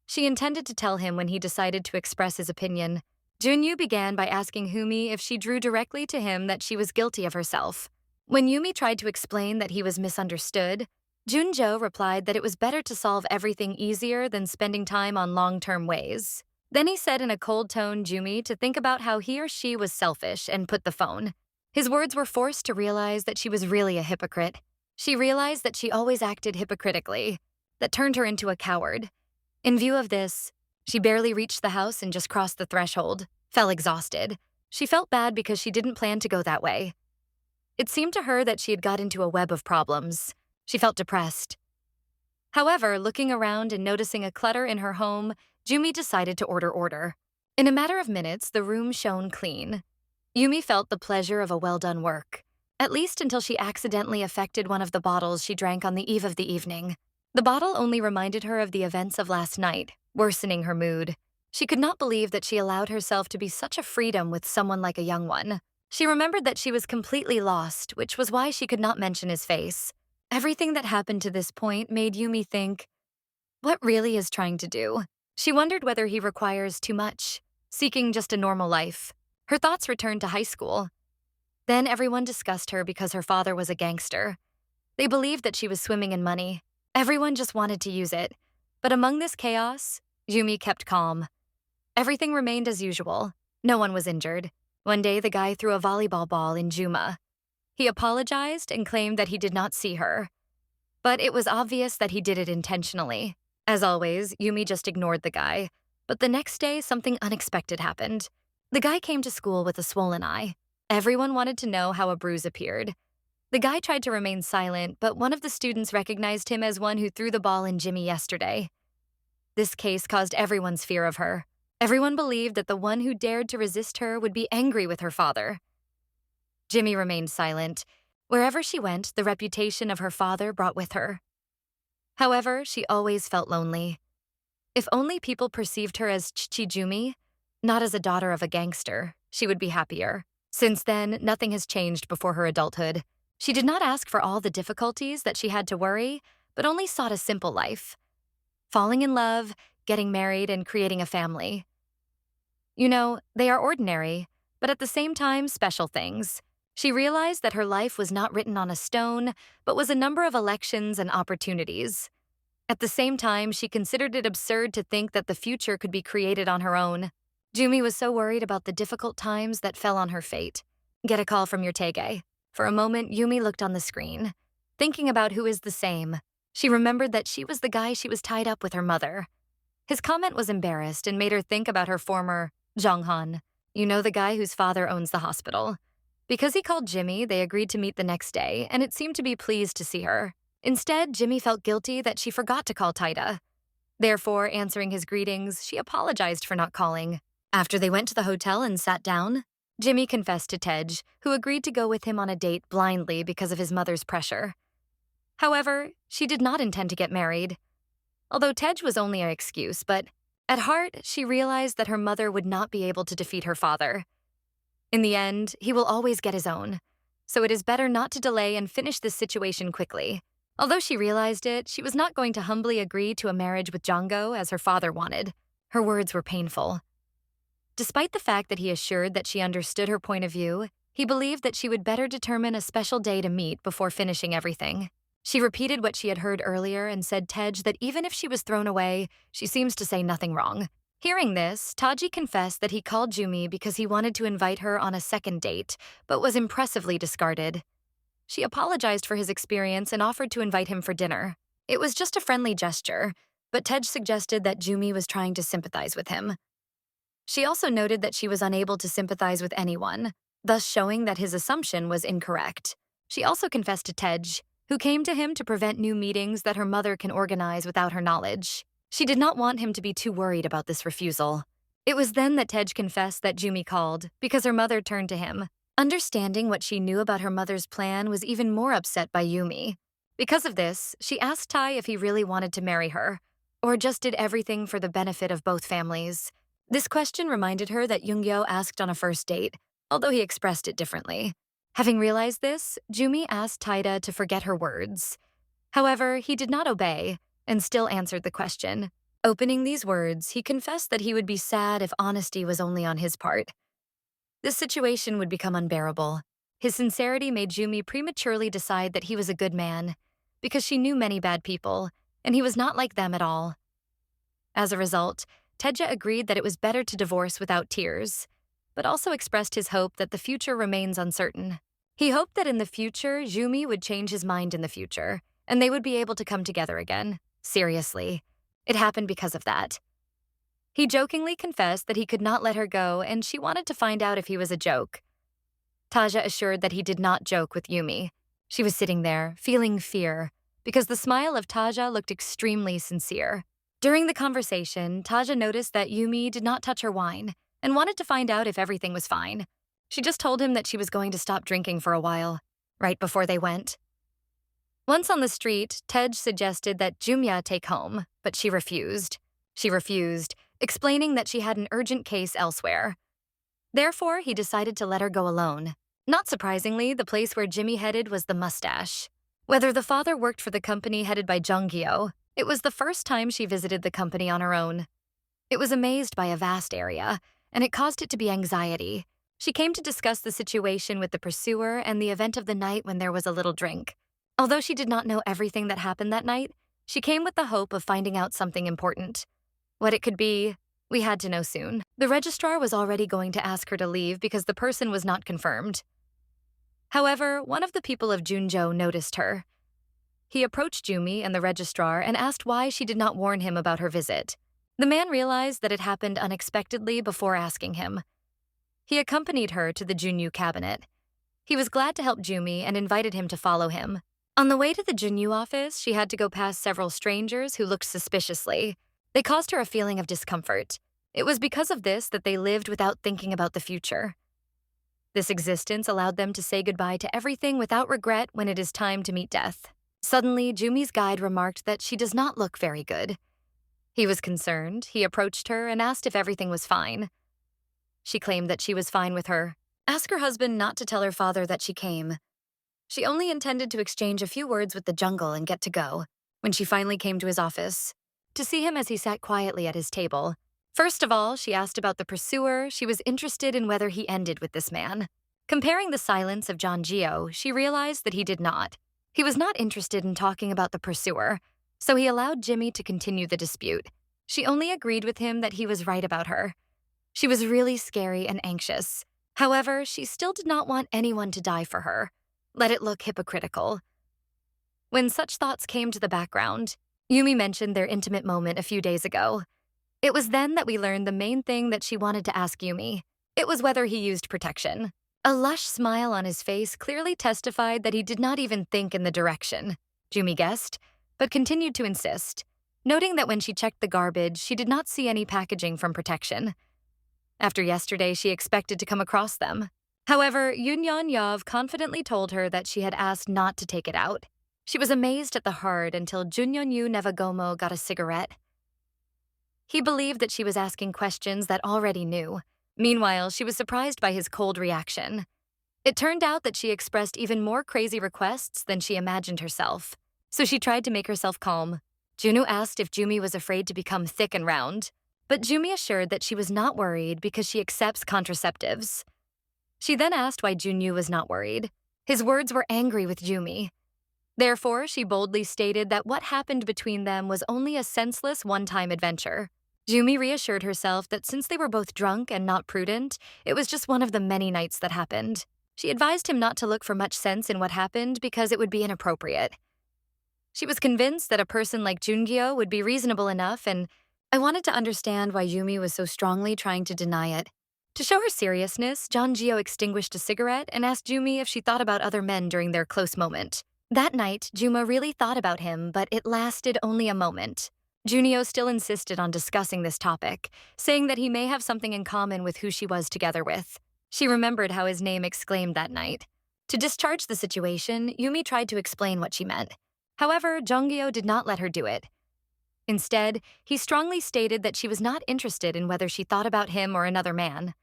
She intended to tell him when he decided to express his opinion. Junyu began by asking Humi if she drew directly to him that she was guilty of herself. When Yumi tried to explain that he was misunderstood, Junjo replied that it was better to solve everything easier than spending time on long-term ways. Then he said in a cold tone Jumi to think about how he or she was selfish and put the phone. His words were forced to realize that she was really a hypocrite. She realized that she always acted hypocritically. That turned her into a coward. In view of this, she barely reached the house and just crossed the threshold, fell exhausted. She felt bad because she didn't plan to go that way. It seemed to her that she had got into a web of problems. She felt depressed. However, looking around and noticing a clutter in her home, Jumi decided to order. In a matter of minutes, the room shone clean. Yumi felt the pleasure of a well-done work, at least until she accidentally affected one of the bottles she drank on the eve of the evening. The bottle only reminded her of the events of last night, worsening her mood. She could not believe that she allowed herself to be such a freedom with someone like a young one. She remembered that she was completely lost, which was why she could not mention his face. Everything that happened to this point made Yumi think, what really is trying to do? She wondered whether he requires too much, seeking just a normal life. Her thoughts returned to high school. Then everyone discussed her because her father was a gangster. They believed that she was swimming in money. Everyone just wanted to use it. But among this chaos, Yumi kept calm. Everything remained as usual. No one was injured. One day, the guy threw a volleyball ball in Juma. He apologized and claimed that he did not see her. But it was obvious that he did it intentionally. As always, Yumi just ignored the guy. But the next day, something unexpected happened. The guy came to school with a swollen eye. Everyone wanted to know how a bruise appeared. The guy tried to remain silent, but one of the students recognized him as one who threw the ball in Jimmy yesterday. This case caused everyone's fear of her. Everyone believed that the one who dared to resist her would be angry with her father. Jimmy remained silent. Wherever she went, the reputation of her father brought with her. However, she always felt lonely. If only people perceived her as Chichijumi, not as a daughter of a gangster, she would be happier. Since then, nothing has changed before her adulthood. She did not ask for all the difficulties that she had to worry, but only sought a simple life. Falling in love, getting married, and creating a family. You know, they are ordinary, but at the same time, special things. She realized that her life was not written on a stone, but was a number of elections and opportunities. At the same time, she considered it absurd to think that the future could be created on her own. Jumi was so worried about the difficult times that fell on her fate. Get a call from your Tege. For a moment, Yumi looked on the screen, thinking about who is the same. She remembered that she was the guy she was tied up with her mother. His comment was embarrassed and made her think about her former Jonghan, you know, the guy whose father owns the hospital. Because he called Jimmy, they agreed to meet the next day, and it seemed to be pleased to see her. Instead, Jimmy felt guilty that she forgot to call Taida. Therefore, answering his greetings, she apologized for not calling. After they went to the hotel and sat down, Jimmy confessed to Tej, who agreed to go with him on a date blindly because of his mother's pressure. However, she did not intend to get married. Although Tej was only an excuse, but at heart, she realized that her mother would not be able to defeat her father. In the end, he will always get his own, so it is better not to delay and finish this situation quickly. Although she realized it, she was not going to humbly agree to a marriage with Jonggo as her father wanted. Her words were painful. Despite the fact that he assured that she understood her point of view, he believed that she would better determine a special day to meet before finishing everything. She repeated what she had heard earlier and said Tej that even if she was thrown away, she seems to say nothing wrong. Hearing this, Taji confessed that he called Jumi because he wanted to invite her on a second date, but was impressively discarded. She apologized for his experience and offered to invite him for dinner. It was just a friendly gesture, but Tej suggested that Jumi was trying to sympathize with him. She also noted that she was unable to sympathize with anyone, thus showing that his assumption was incorrect. She also confessed to Tej, who came to him to prevent new meetings that her mother can organize without her knowledge. She did not want him to be too worried about this refusal. It was then that Tej confessed that Jumi called, because her mother turned to him. Understanding what she knew about her mother's plan was even more upset by Yumi. Because of this, she asked Tai if he really wanted to marry her, or just did everything for the benefit of both families. This question reminded her that Yoonggyo asked on a first date, although he expressed it differently. Having realized this, Jumi asked Taida to forget her words. However, he did not obey, and still answered the question. Opening these words, he confessed that he would be sad if honesty was only on his part. This situation would become unbearable. His sincerity made Jumi prematurely decide that he was a good man, because she knew many bad people, and he was not like them at all. As a result, Teja agreed that it was better to divorce without tears, but also expressed his hope that the future remains uncertain. He hoped that in the future, Jumi would change his mind in the future, and they would be able to come together again. Seriously, it happened because of that. He jokingly confessed that he could not let her go, and she wanted to find out if he was a joke. Taja assured that he did not joke with Yumi. She was sitting there, feeling fear, because the smile of Taja looked extremely sincere. During the conversation, Taja noticed that Yumi did not touch her wine and wanted to find out if everything was fine. She just told him that she was going to stop drinking for a while, right before they went. Once on the street, Tej suggested that Jumya take home, but she refused. Explaining that she had an urgent case elsewhere. Therefore, he decided to let her go alone. Not surprisingly, the place where Jimmy headed was the Mustache. Whether the father worked for the company headed by Jungyo, it was the first time she visited the company on her own. It was amazed by a vast area, and it caused it to be anxiety. She came to discuss the situation with the pursuer and the event of the night when there was a little drink. Although she did not know everything that happened that night, she came with the hope of finding out something important. What it could be, we had to know soon. The registrar was already going to ask her to leave because the person was not confirmed. However, one of the people of Junjo noticed her. He approached Jumi and the registrar and asked why she did not warn him about her visit. The man realized that it happened unexpectedly before asking him. He accompanied her to the Junyu cabinet. He was glad to help Jumi and invited him to follow him. On the way to the Junyu office, she had to go past several strangers who looked suspiciously. They caused her a feeling of discomfort. It was because of this that they lived without thinking about the future. This existence allowed them to say goodbye to everything without regret when it is time to meet death. Suddenly, Jumi's guide remarked that she does not look very good. He was concerned. He approached her and asked if everything was fine. She claimed that she was fine with her. Ask her husband not to tell her father that she came. She only intended to exchange a few words with the jungle and get to go. When she finally came to his office, to see him as he sat quietly at his table. First of all, she asked about the pursuer. She was interested in whether he ended with this man. Comparing the silence of John Gio, she realized that he did not. He was not interested in talking about the pursuer, so he allowed Jimmy to continue the dispute. She only agreed with him that he was right about her. She was really scary and anxious. However, she still did not want anyone to die for her. Let it look hypocritical. When such thoughts came to the background, Yumi mentioned their intimate moment a few days ago. It was then that we learned the main thing that she wanted to ask Yumi. It was whether he used protection. A lush smile on his face clearly testified that he did not even think in the direction, Yumi guessed, but continued to insist, noting that when she checked the garbage, she did not see any packaging from protection. After yesterday, she expected to come across them. However, Yunyan Yav confidently told her that she had asked not to take it out. She was amazed at the heart until Junyonyu Nevagomo got a cigarette. He believed that she was asking questions that already knew. Meanwhile, she was surprised by his cold reaction. It turned out that she expressed even more crazy requests than she imagined herself. So she tried to make herself calm. Junu asked if Jumi was afraid to become thick and round, but Jumi assured that she was not worried because she accepts contraceptives. She then asked why Junyu was not worried. His words were angry with Jumi. Therefore, she boldly stated that what happened between them was only a senseless one-time adventure. Jumi reassured herself that since they were both drunk and not prudent, it was just one of the many nights that happened. She advised him not to look for much sense in what happened because it would be inappropriate. She was convinced that a person like Jungyo would be reasonable enough, and I wanted to understand why Yumi was so strongly trying to deny it. To show her seriousness, Jongyo extinguished a cigarette and asked Jumi if she thought about other men during their close moment. That night, Juma really thought about him, but it lasted only a moment. Junio still insisted on discussing this topic, saying that he may have something in common with who she was together with. She remembered how his name exclaimed that night. To discharge the situation, Yumi tried to explain what she meant. However, Jongyo did not let her do it. Instead, he strongly stated that she was not interested in whether she thought about him or another man.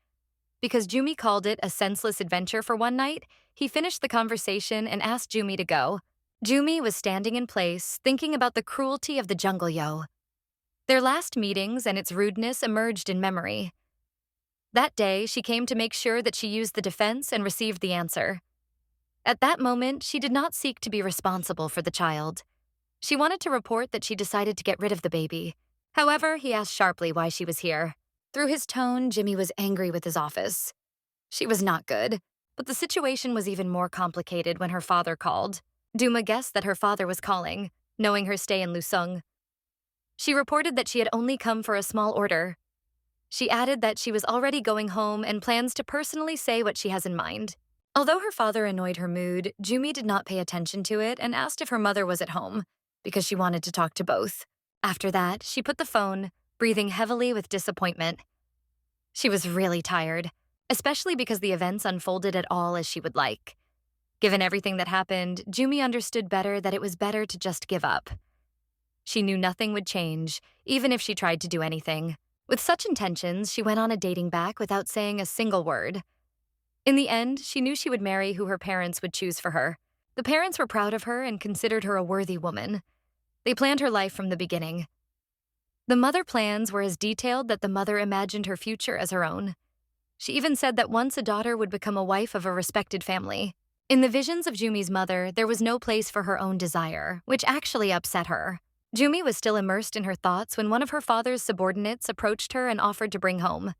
Because Jumi called it a senseless adventure for one night, he finished the conversation and asked Jumi to go. Jumi was standing in place, thinking about the cruelty of the jungle yo. Their last meetings and its rudeness emerged in memory. That day, she came to make sure that she used the defense and received the answer. At that moment, she did not seek to be responsible for the child. She wanted to report that she decided to get rid of the baby. However, he asked sharply why she was here. Through his tone, Jimmy was angry with his office. She was not good, but the situation was even more complicated when her father called. Duma guessed that her father was calling, knowing her stay in Lusung. She reported that she had only come for a small order. She added that she was already going home and plans to personally say what she has in mind. Although her father annoyed her mood, Jumi did not pay attention to it and asked if her mother was at home, because she wanted to talk to both. After that, she put the phone, breathing heavily with disappointment. She was really tired, especially because the events unfolded at all as she would like. Given everything that happened, Jumi understood better that it was better to just give up. She knew nothing would change, even if she tried to do anything. With such intentions, she went on a dating back without saying a single word. In the end, she knew she would marry who her parents would choose for her. The parents were proud of her and considered her a worthy woman. They planned her life from the beginning. The mother plans were as detailed that the mother imagined her future as her own. She even said that once a daughter would become a wife of a respected family. In the visions of Jumi's mother, there was no place for her own desire, which actually upset her. Jumi was still immersed in her thoughts when one of her father's subordinates approached her and offered to bring home.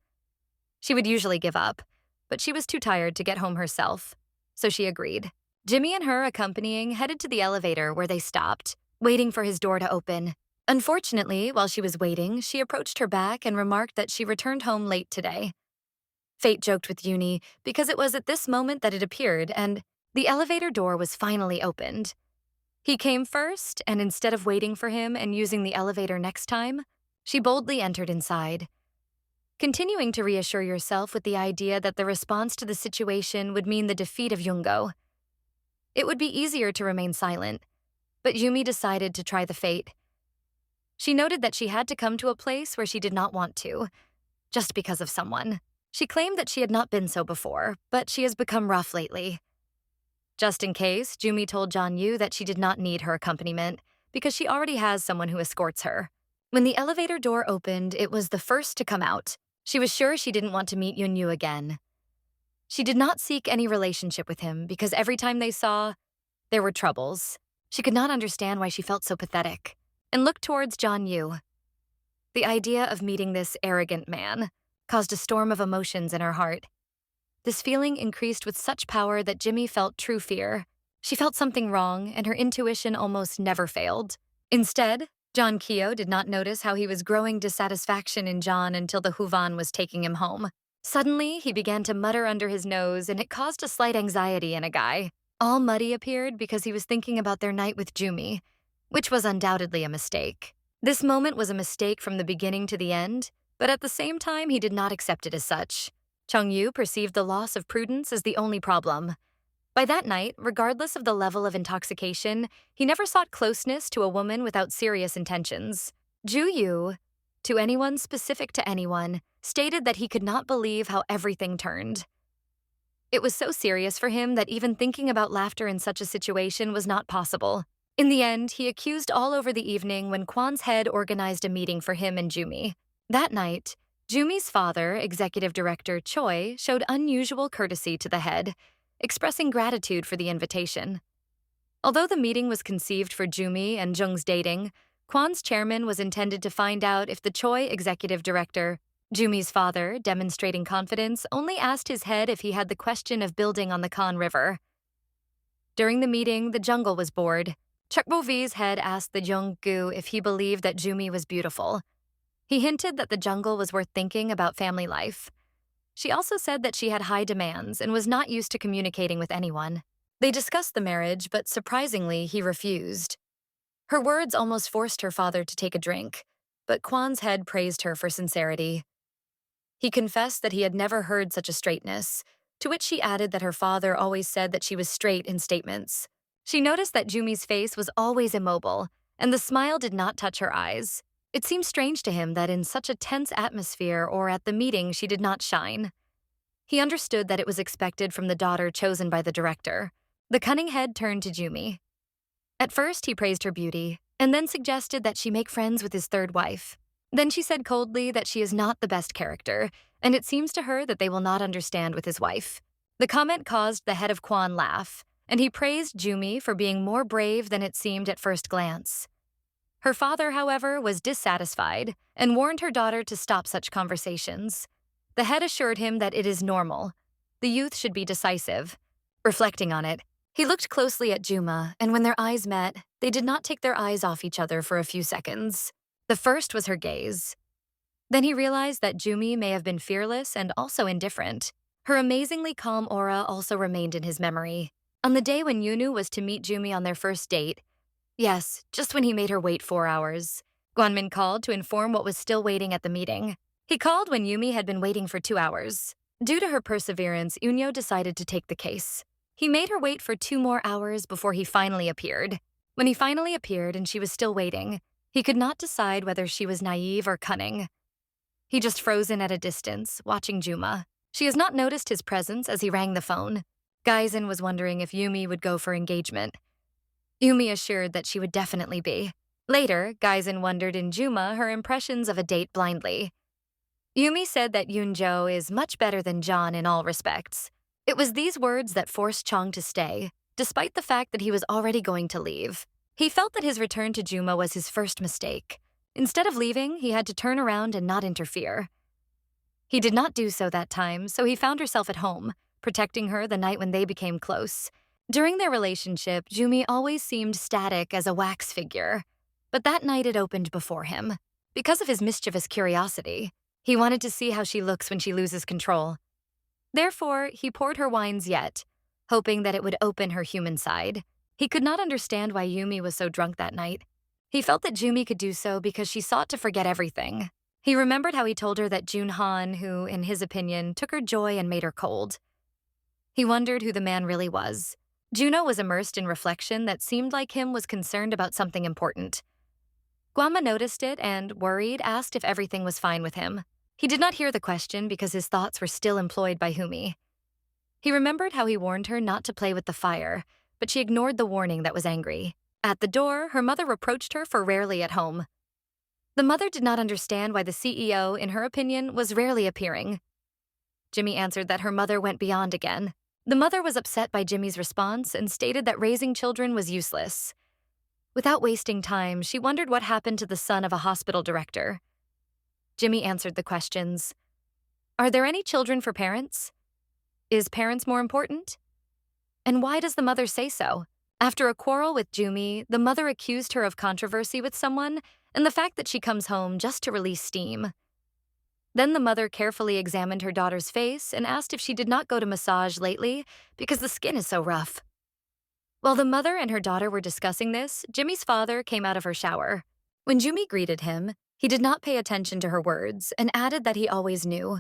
She would usually give up, but she was too tired to get home herself, so she agreed. Jimmy and her accompanying headed to the elevator where they stopped, waiting for his door to open. Unfortunately, while she was waiting, she approached her back and remarked that she returned home late today. Fate joked with Uni because it was at this moment that it appeared and the elevator door was finally opened. He came first, and instead of waiting for him and using the elevator next time, she boldly entered inside. Continuing to reassure yourself with the idea that the response to the situation would mean the defeat of Yungo. It would be easier to remain silent, but Yumi decided to try the fate. She noted that she had to come to a place where she did not want to, just because of someone. She claimed that she had not been so before, but she has become rough lately. Just in case, Jumi told John Yu that she did not need her accompaniment because she already has someone who escorts her. When the elevator door opened, it was the first to come out. She was sure she didn't want to meet Yun Yu again. She did not seek any relationship with him because every time they saw, there were troubles. She could not understand why she felt so pathetic and looked towards John Yu. The idea of meeting this arrogant man caused a storm of emotions in her heart. This feeling increased with such power that Jimmy felt true fear. She felt something wrong, and her intuition almost never failed. Instead, John Keo did not notice how he was growing dissatisfaction in John until the Huvan was taking him home. Suddenly, he began to mutter under his nose, and it caused a slight anxiety in a guy. All muddy appeared because he was thinking about their night with Jumi, which was undoubtedly a mistake. This moment was a mistake from the beginning to the end, but at the same time, he did not accept it as such. Chung Yu perceived the loss of prudence as the only problem. By that night, regardless of the level of intoxication, he never sought closeness to a woman without serious intentions. Ju Yu, to anyone specific to anyone, stated that he could not believe how everything turned. It was so serious for him that even thinking about laughter in such a situation was not possible. In the end, he accused all over the evening when Kwan's head organized a meeting for him and Jumi. That night, Jumi's father, executive director Choi, showed unusual courtesy to the head, expressing gratitude for the invitation. Although the meeting was conceived for Jumi and Jung's dating, Kwan's chairman was intended to find out if the Choi executive director, Jumi's father, demonstrating confidence, only asked his head if he had the question of building on the Khan River. During the meeting, the jungle was bored. Chukbovi's head asked the Junggu if he believed that Jumi was beautiful. He hinted that the jungle was worth thinking about family life. She also said that she had high demands and was not used to communicating with anyone. They discussed the marriage, but surprisingly, he refused. Her words almost forced her father to take a drink, but Kwan's head praised her for sincerity. He confessed that he had never heard such a straightness, to which she added that her father always said that she was straight in statements. She noticed that Jumi's face was always immobile, and the smile did not touch her eyes. It seemed strange to him that in such a tense atmosphere or at the meeting she did not shine. He understood that it was expected from the daughter chosen by the director. The cunning head turned to Jumi. At first, he praised her beauty, and then suggested that she make friends with his third wife. Then she said coldly that she is not the best character, and it seems to her that they will not understand with his wife. The comment caused the head of Kwan laugh, and he praised Jumi for being more brave than it seemed at first glance. Her father, however, was dissatisfied and warned her daughter to stop such conversations. The head assured him that it is normal. The youth should be decisive. Reflecting on it, he looked closely at Juma, and when their eyes met, they did not take their eyes off each other for a few seconds. The first was her gaze. Then he realized that Jumi may have been fearless and also indifferent. Her amazingly calm aura also remained in his memory. On the day when Yunu was to meet Jumi on their first date, yes, just when he made her wait 4 hours, Guanmin called to inform what was still waiting at the meeting. He called when Yumi had been waiting for 2 hours. Due to her perseverance, Unyo decided to take the case. He made her wait for 2 more hours before he finally appeared. When he finally appeared and she was still waiting, he could not decide whether she was naive or cunning. He just frozen at a distance, watching Juma. She has not noticed his presence as he rang the phone. Gaizan was wondering if Yumi would go for engagement. Yumi assured that she would definitely be. Later, Gaizan wondered in Juma her impressions of a date blindly. Yumi said that Yunjo is much better than John in all respects. It was these words that forced Chong to stay, despite the fact that he was already going to leave. He felt that his return to Juma was his first mistake. Instead of leaving, he had to turn around and not interfere. He did not do so that time, so he found herself at home, protecting her the night when they became close. During their relationship, Jumi always seemed static as a wax figure. But that night it opened before him. Because of his mischievous curiosity, he wanted to see how she looks when she loses control. Therefore, he poured her wines yet, hoping that it would open her human side. He could not understand why Yumi was so drunk that night. He felt that Jumi could do so because she sought to forget everything. He remembered how he told her that Jun Han, who, in his opinion, took her joy and made her cold. He wondered who the man really was. Juno was immersed in reflection that seemed like him was concerned about something important. Guama noticed it and, worried, asked if everything was fine with him. He did not hear the question because his thoughts were still employed by Humi. He remembered how he warned her not to play with the fire, but she ignored the warning that was angry. At the door, her mother reproached her for rarely at home. The mother did not understand why the CEO, in her opinion, was rarely appearing. Jimmy answered that her mother went beyond again. The mother was upset by Jimmy's response and stated that raising children was useless. Without wasting time, she wondered what happened to the son of a hospital director. Jimmy answered the questions. Are there any children for parents? Is parents more important? And why does the mother say so? After a quarrel with Jumi, the mother accused her of controversy with someone and the fact that she comes home just to release steam. Then the mother carefully examined her daughter's face and asked if she did not go to massage lately because the skin is so rough. While the mother and her daughter were discussing this, Jimmy's father came out of her shower. When Jumi greeted him, he did not pay attention to her words and added that he always knew.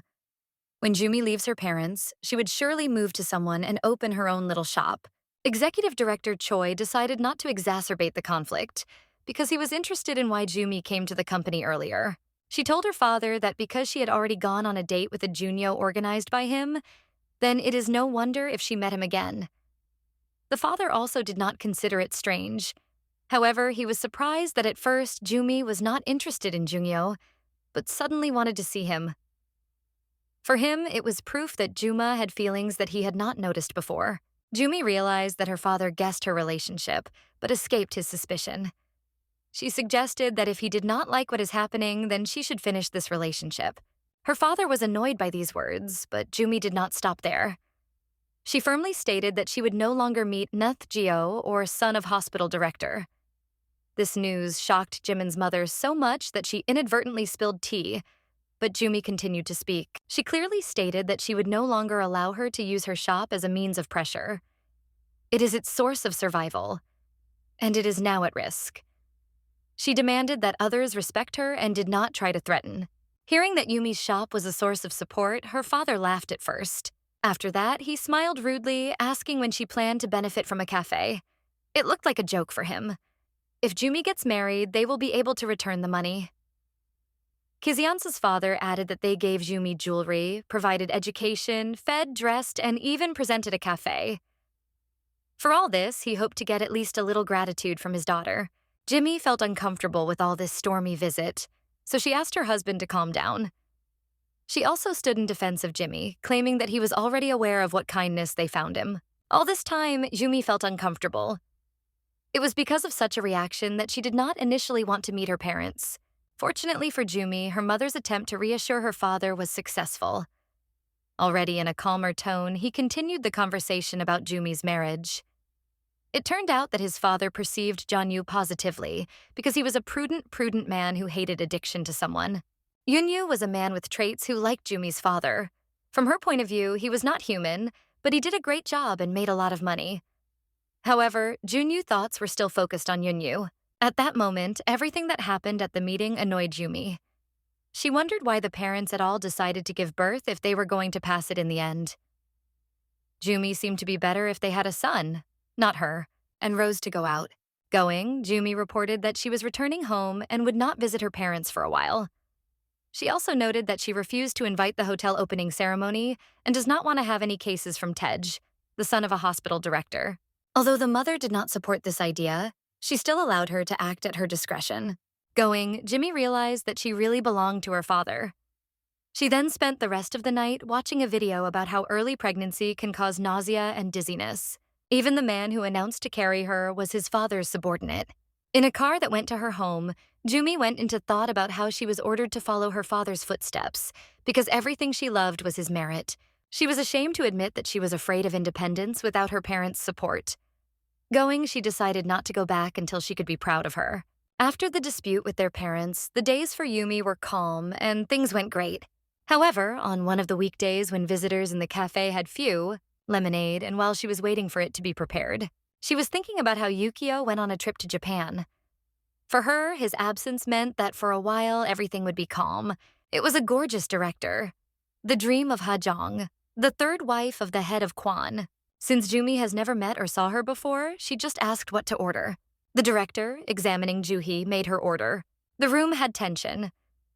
When Jumi leaves her parents, she would surely move to someone and open her own little shop. Executive Director Choi decided not to exacerbate the conflict because he was interested in why Jumi came to the company earlier. She told her father that because she had already gone on a date with a junyo organized by him, then it is no wonder if she met him again. The father also did not consider it strange. However, he was surprised that at first Jumi was not interested in Jungyo, but suddenly wanted to see him. For him, it was proof that Juma had feelings that he had not noticed before. Jumi realized that her father guessed her relationship, but escaped his suspicion. She suggested that if he did not like what is happening, then she should finish this relationship. Her father was annoyed by these words, but Jumi did not stop there. She firmly stated that she would no longer meet Nuth Geo, or son of hospital director. This news shocked Jimin's mother so much that she inadvertently spilled tea, but Jumi continued to speak. She clearly stated that she would no longer allow her to use her shop as a means of pressure. It is its source of survival, and it is now at risk. She demanded that others respect her and did not try to threaten. Hearing that Yumi's shop was a source of support, her father laughed at first. After that, he smiled rudely, asking when she planned to benefit from a cafe. It looked like a joke for him. If Jumi gets married, they will be able to return the money. Kiziansa's father added that they gave Jumi jewelry, provided education, fed, dressed, and even presented a cafe. For all this, he hoped to get at least a little gratitude from his daughter. Jimmy felt uncomfortable with all this stormy visit, so she asked her husband to calm down. She also stood in defense of Jimmy, claiming that he was already aware of what kindness they found him. All this time, Jumi felt uncomfortable. It was because of such a reaction that she did not initially want to meet her parents. Fortunately for Jumi, her mother's attempt to reassure her father was successful. Already in a calmer tone, he continued the conversation about Jumi's marriage. It turned out that his father perceived Jeonyu positively because he was a prudent man who hated addiction to someone. Yunyu was a man with traits who liked Jumi's father. From her point of view, he was not human, but he did a great job and made a lot of money. However, Junyu's thoughts were still focused on Yunyu. At that moment, everything that happened at the meeting annoyed Jumi. She wondered why the parents at all decided to give birth if they were going to pass it in the end. Jumi seemed to be better if they had a son, not her, and rose to go out. Going, Jumi reported that she was returning home and would not visit her parents for a while. She also noted that she refused to invite the hotel opening ceremony and does not want to have any cases from Tej, the son of a hospital director. Although the mother did not support this idea, she still allowed her to act at her discretion. Going, Jimmy realized that she really belonged to her father. She then spent the rest of the night watching a video about how early pregnancy can cause nausea and dizziness. Even the man who announced to carry her was his father's subordinate. In a car that went to her home, Jumi went into thought about how she was ordered to follow her father's footsteps because everything she loved was his merit. She was ashamed to admit that she was afraid of independence without her parents' support. Going, she decided not to go back until she could be proud of her. After the dispute with their parents, the days for Yumi were calm and things went great. However, on one of the weekdays when visitors in the cafe had few, lemonade, and while she was waiting for it to be prepared, she was thinking about how Yukio went on a trip to Japan. For her, his absence meant that for a while everything would be calm. It was a gorgeous director. The dream of Ha Jong, the third wife of the head of Kwan. Since Jumi has never met or saw her before, she just asked what to order. The director, examining Juhi, made her order. The room had tension.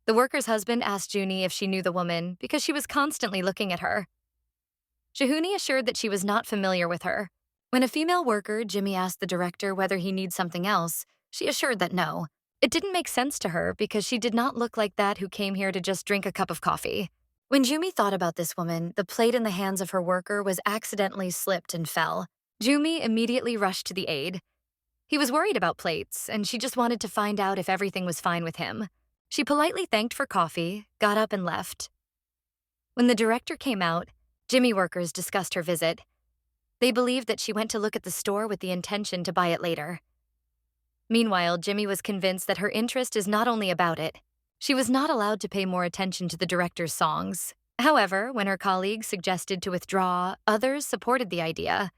The worker's husband asked Juni if she knew the woman because she was constantly looking at her. Jehuni assured that she was not familiar with her. When a female worker, Jimmy asked the director whether he needs something else, she assured that no. It didn't make sense to her because she did not look like that who came here to just drink a cup of coffee. When Jumi thought about this woman, the plate in the hands of her worker was accidentally slipped and fell. Jumi immediately rushed to the aid. He was worried about plates, and she just wanted to find out if everything was fine with him. She politely thanked for coffee, got up and left. When the director came out, Jimmy workers discussed her visit. They believed that she went to look at the store with the intention to buy it later. Meanwhile, Jimmy was convinced that her interest is not only about it. She was not allowed to pay more attention to the director's songs. However, when her colleagues suggested to withdraw, others supported the idea.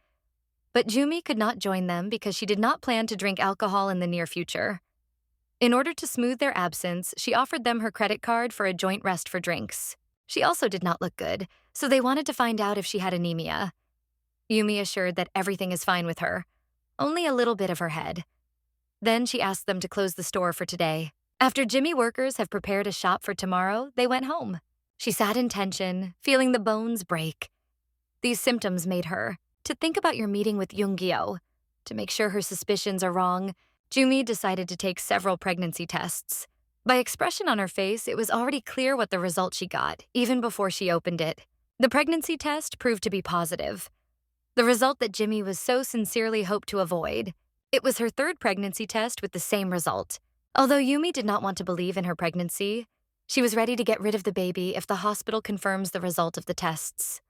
But Jumi could not join them because she did not plan to drink alcohol in the near future. In order to smooth their absence, she offered them her credit card for a joint rest for drinks. She also did not look good, so they wanted to find out if she had anemia. Yumi assured that everything is fine with her, only a little bit of her head. Then she asked them to close the store for today. After Jimmy workers have prepared a shop for tomorrow, they went home. She sat in tension, feeling the bones break. These symptoms made her to think about your meeting with Yoongi-oh. To make sure her suspicions are wrong, Jumi decided to take several pregnancy tests. By expression on her face, it was already clear what the result she got, even before she opened it. The pregnancy test proved to be positive. The result that Jimmy was so sincerely hoped to avoid. It was her third pregnancy test with the same result. Although Yumi did not want to believe in her pregnancy, she was ready to get rid of the baby if the hospital confirms the result of the tests.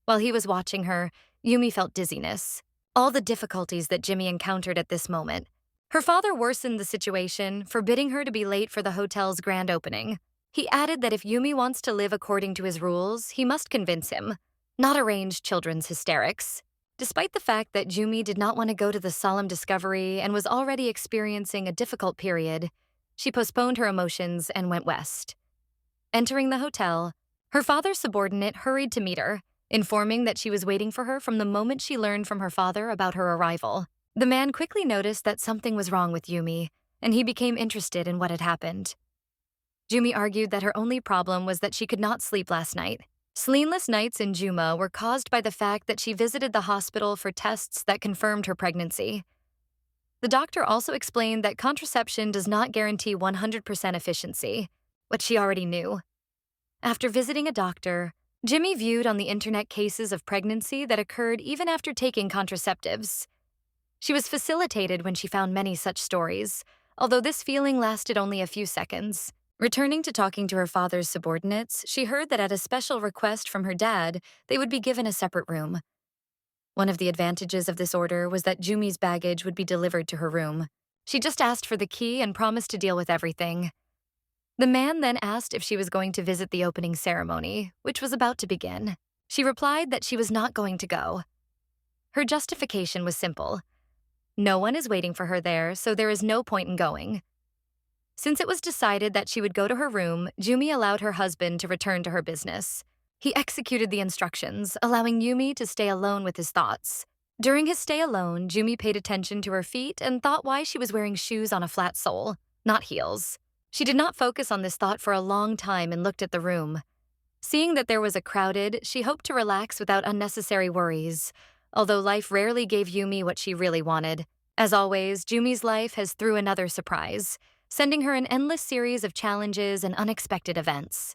While he was watching her, Yumi felt dizziness. All the difficulties that Jimmy encountered at this moment. Her father worsened the situation, forbidding her to be late for the hotel's grand opening. He added that if Yumi wants to live according to his rules, he must convince him, not arrange children's hysterics. Despite the fact that Jumi did not want to go to the solemn discovery and was already experiencing a difficult period, she postponed her emotions and went west. Entering the hotel, her father's subordinate hurried to meet her, informing that she was waiting for her from the moment she learned from her father about her arrival. The man quickly noticed that something was wrong with Yumi, and he became interested in what had happened. Jumi argued that her only problem was that she could not sleep last night. Sleepless nights in Juma were caused by the fact that she visited the hospital for tests that confirmed her pregnancy. The doctor also explained that contraception does not guarantee 100% efficiency, what she already knew. After visiting a doctor, Jimmy viewed on the internet cases of pregnancy that occurred even after taking contraceptives. She was facilitated when she found many such stories, although this feeling lasted only a few seconds. Returning to talking to her father's subordinates, she heard that at a special request from her dad, they would be given a separate room. One of the advantages of this order was that Jumi's baggage would be delivered to her room. She just asked for the key and promised to deal with everything. The man then asked if she was going to visit the opening ceremony, which was about to begin. She replied that she was not going to go. Her justification was simple. No one is waiting for her there, so there is no point in going. Since it was decided that she would go to her room, Jumi allowed her husband to return to her business. He executed the instructions, allowing Yumi to stay alone with his thoughts. During his stay alone, Jumi paid attention to her feet and thought why she was wearing shoes on a flat sole, not heels. She did not focus on this thought for a long time and looked at the room. Seeing that there was a crowded, she hoped to relax without unnecessary worries, although life rarely gave Yumi what she really wanted. As always, Jumi's life has threw another surprise, sending her an endless series of challenges and unexpected events.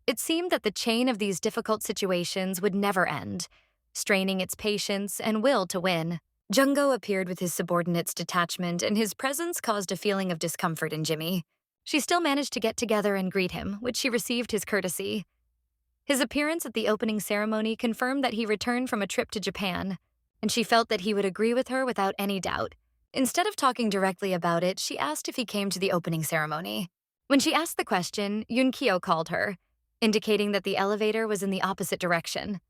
It seemed that the chain of these difficult situations would never end, straining its patience and will to win. Junggo appeared with his subordinate's detachment, and his presence caused a feeling of discomfort in Jimmy. She still managed to get together and greet him, which she received his courtesy. His appearance at the opening ceremony confirmed that he returned from a trip to Japan, and she felt that he would agree with her without any doubt. Instead of talking directly about it, she asked if he came to the opening ceremony. When she asked the question, Yoon-kyo called her, indicating that the elevator was in the opposite direction.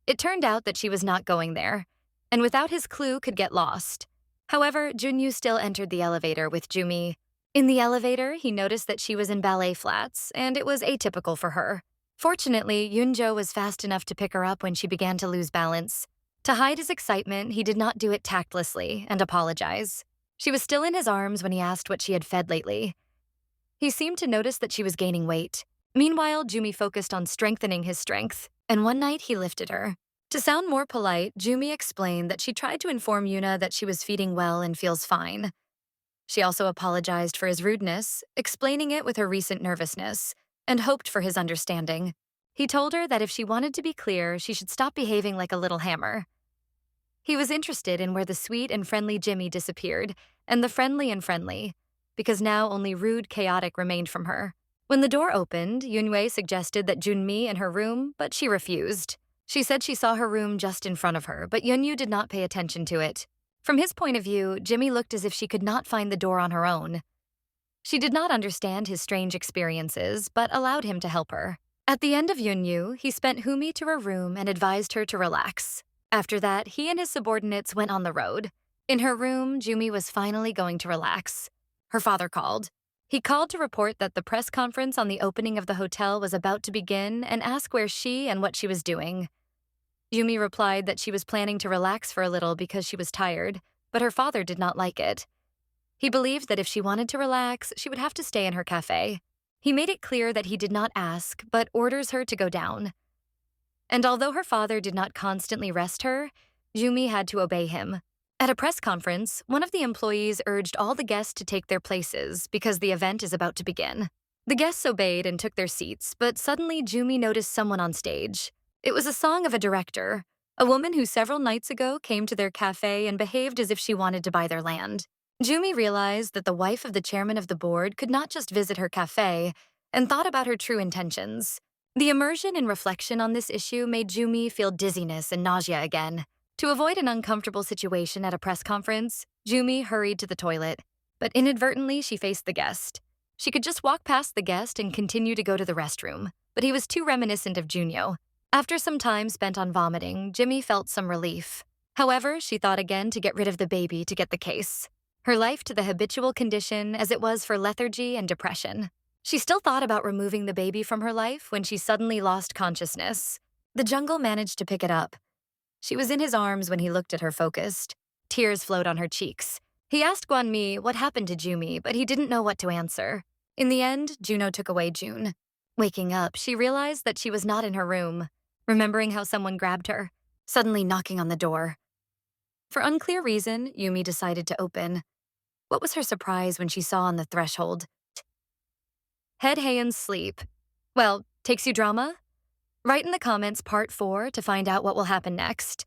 It turned out that she was not going there, and without his clue could get lost. However, Junyu still entered the elevator with Jumi. In the elevator, he noticed that she was in ballet flats, and it was atypical for her. Fortunately, Yoonjo was fast enough to pick her up when she began to lose balance. To hide his excitement, he did not do it tactlessly and apologize. She was still in his arms when he asked what she had fed lately. He seemed to notice that she was gaining weight. Meanwhile, Jumi focused on strengthening his strength, and one night he lifted her. To sound more polite, Jumi explained that she tried to inform Yuna that she was feeding well and feels fine. She also apologized for his rudeness, explaining it with her recent nervousness, and hoped for his understanding. He told her that if she wanted to be clear, she should stop behaving like a little hammer. He was interested in where the sweet and friendly Jimmy disappeared, and the friendly and friendly, because now only rude chaotic remained from her. When the door opened, Yunwei suggested that Junmi in her room, but she refused. She said she saw her room just in front of her, but Yunyu did not pay attention to it. From his point of view, Jimmy looked as if she could not find the door on her own. She did not understand his strange experiences, but allowed him to help her. At the end of Yunyu, he spent Humi to her room and advised her to relax. After that, he and his subordinates went on the road. In her room, Jumi was finally going to relax. Her father called. He called to report that the press conference on the opening of the hotel was about to begin and ask where she and what she was doing. Yumi replied that she was planning to relax for a little because she was tired, but her father did not like it. He believed that if she wanted to relax, she would have to stay in her cafe. He made it clear that he did not ask, but orders her to go down. And although her father did not constantly rest her, Yumi had to obey him. At a press conference, one of the employees urged all the guests to take their places because the event is about to begin. The guests obeyed and took their seats, but suddenly Jumi noticed someone on stage. It was a song of a director, a woman who several nights ago came to their cafe and behaved as if she wanted to buy their land. Jumi realized that the wife of the chairman of the board could not just visit her cafe and thought about her true intentions. The immersion and reflection on this issue made Jumi feel dizziness and nausea again. To avoid an uncomfortable situation at a press conference, Jumi hurried to the toilet, but inadvertently she faced the guest. She could just walk past the guest and continue to go to the restroom, but he was too reminiscent of Junyo. After some time spent on vomiting, Jimmy felt some relief. However, she thought again to get rid of the baby to get the case. Her life to the habitual condition as it was for lethargy and depression. She still thought about removing the baby from her life when she suddenly lost consciousness. The jungle managed to pick it up. She was in his arms when he looked at her focused. Tears flowed on her cheeks. He asked Guanmi what happened to Jumi, but he didn't know what to answer. In the end, Juno took away June. Waking up, she realized that she was not in her room, remembering how someone grabbed her, suddenly knocking on the door. For unclear reason, Yumi decided to open. What was her surprise when she saw on the threshold? Head Heian's sleep. Well, takes you drama? Write in the comments part 4 to find out what will happen next.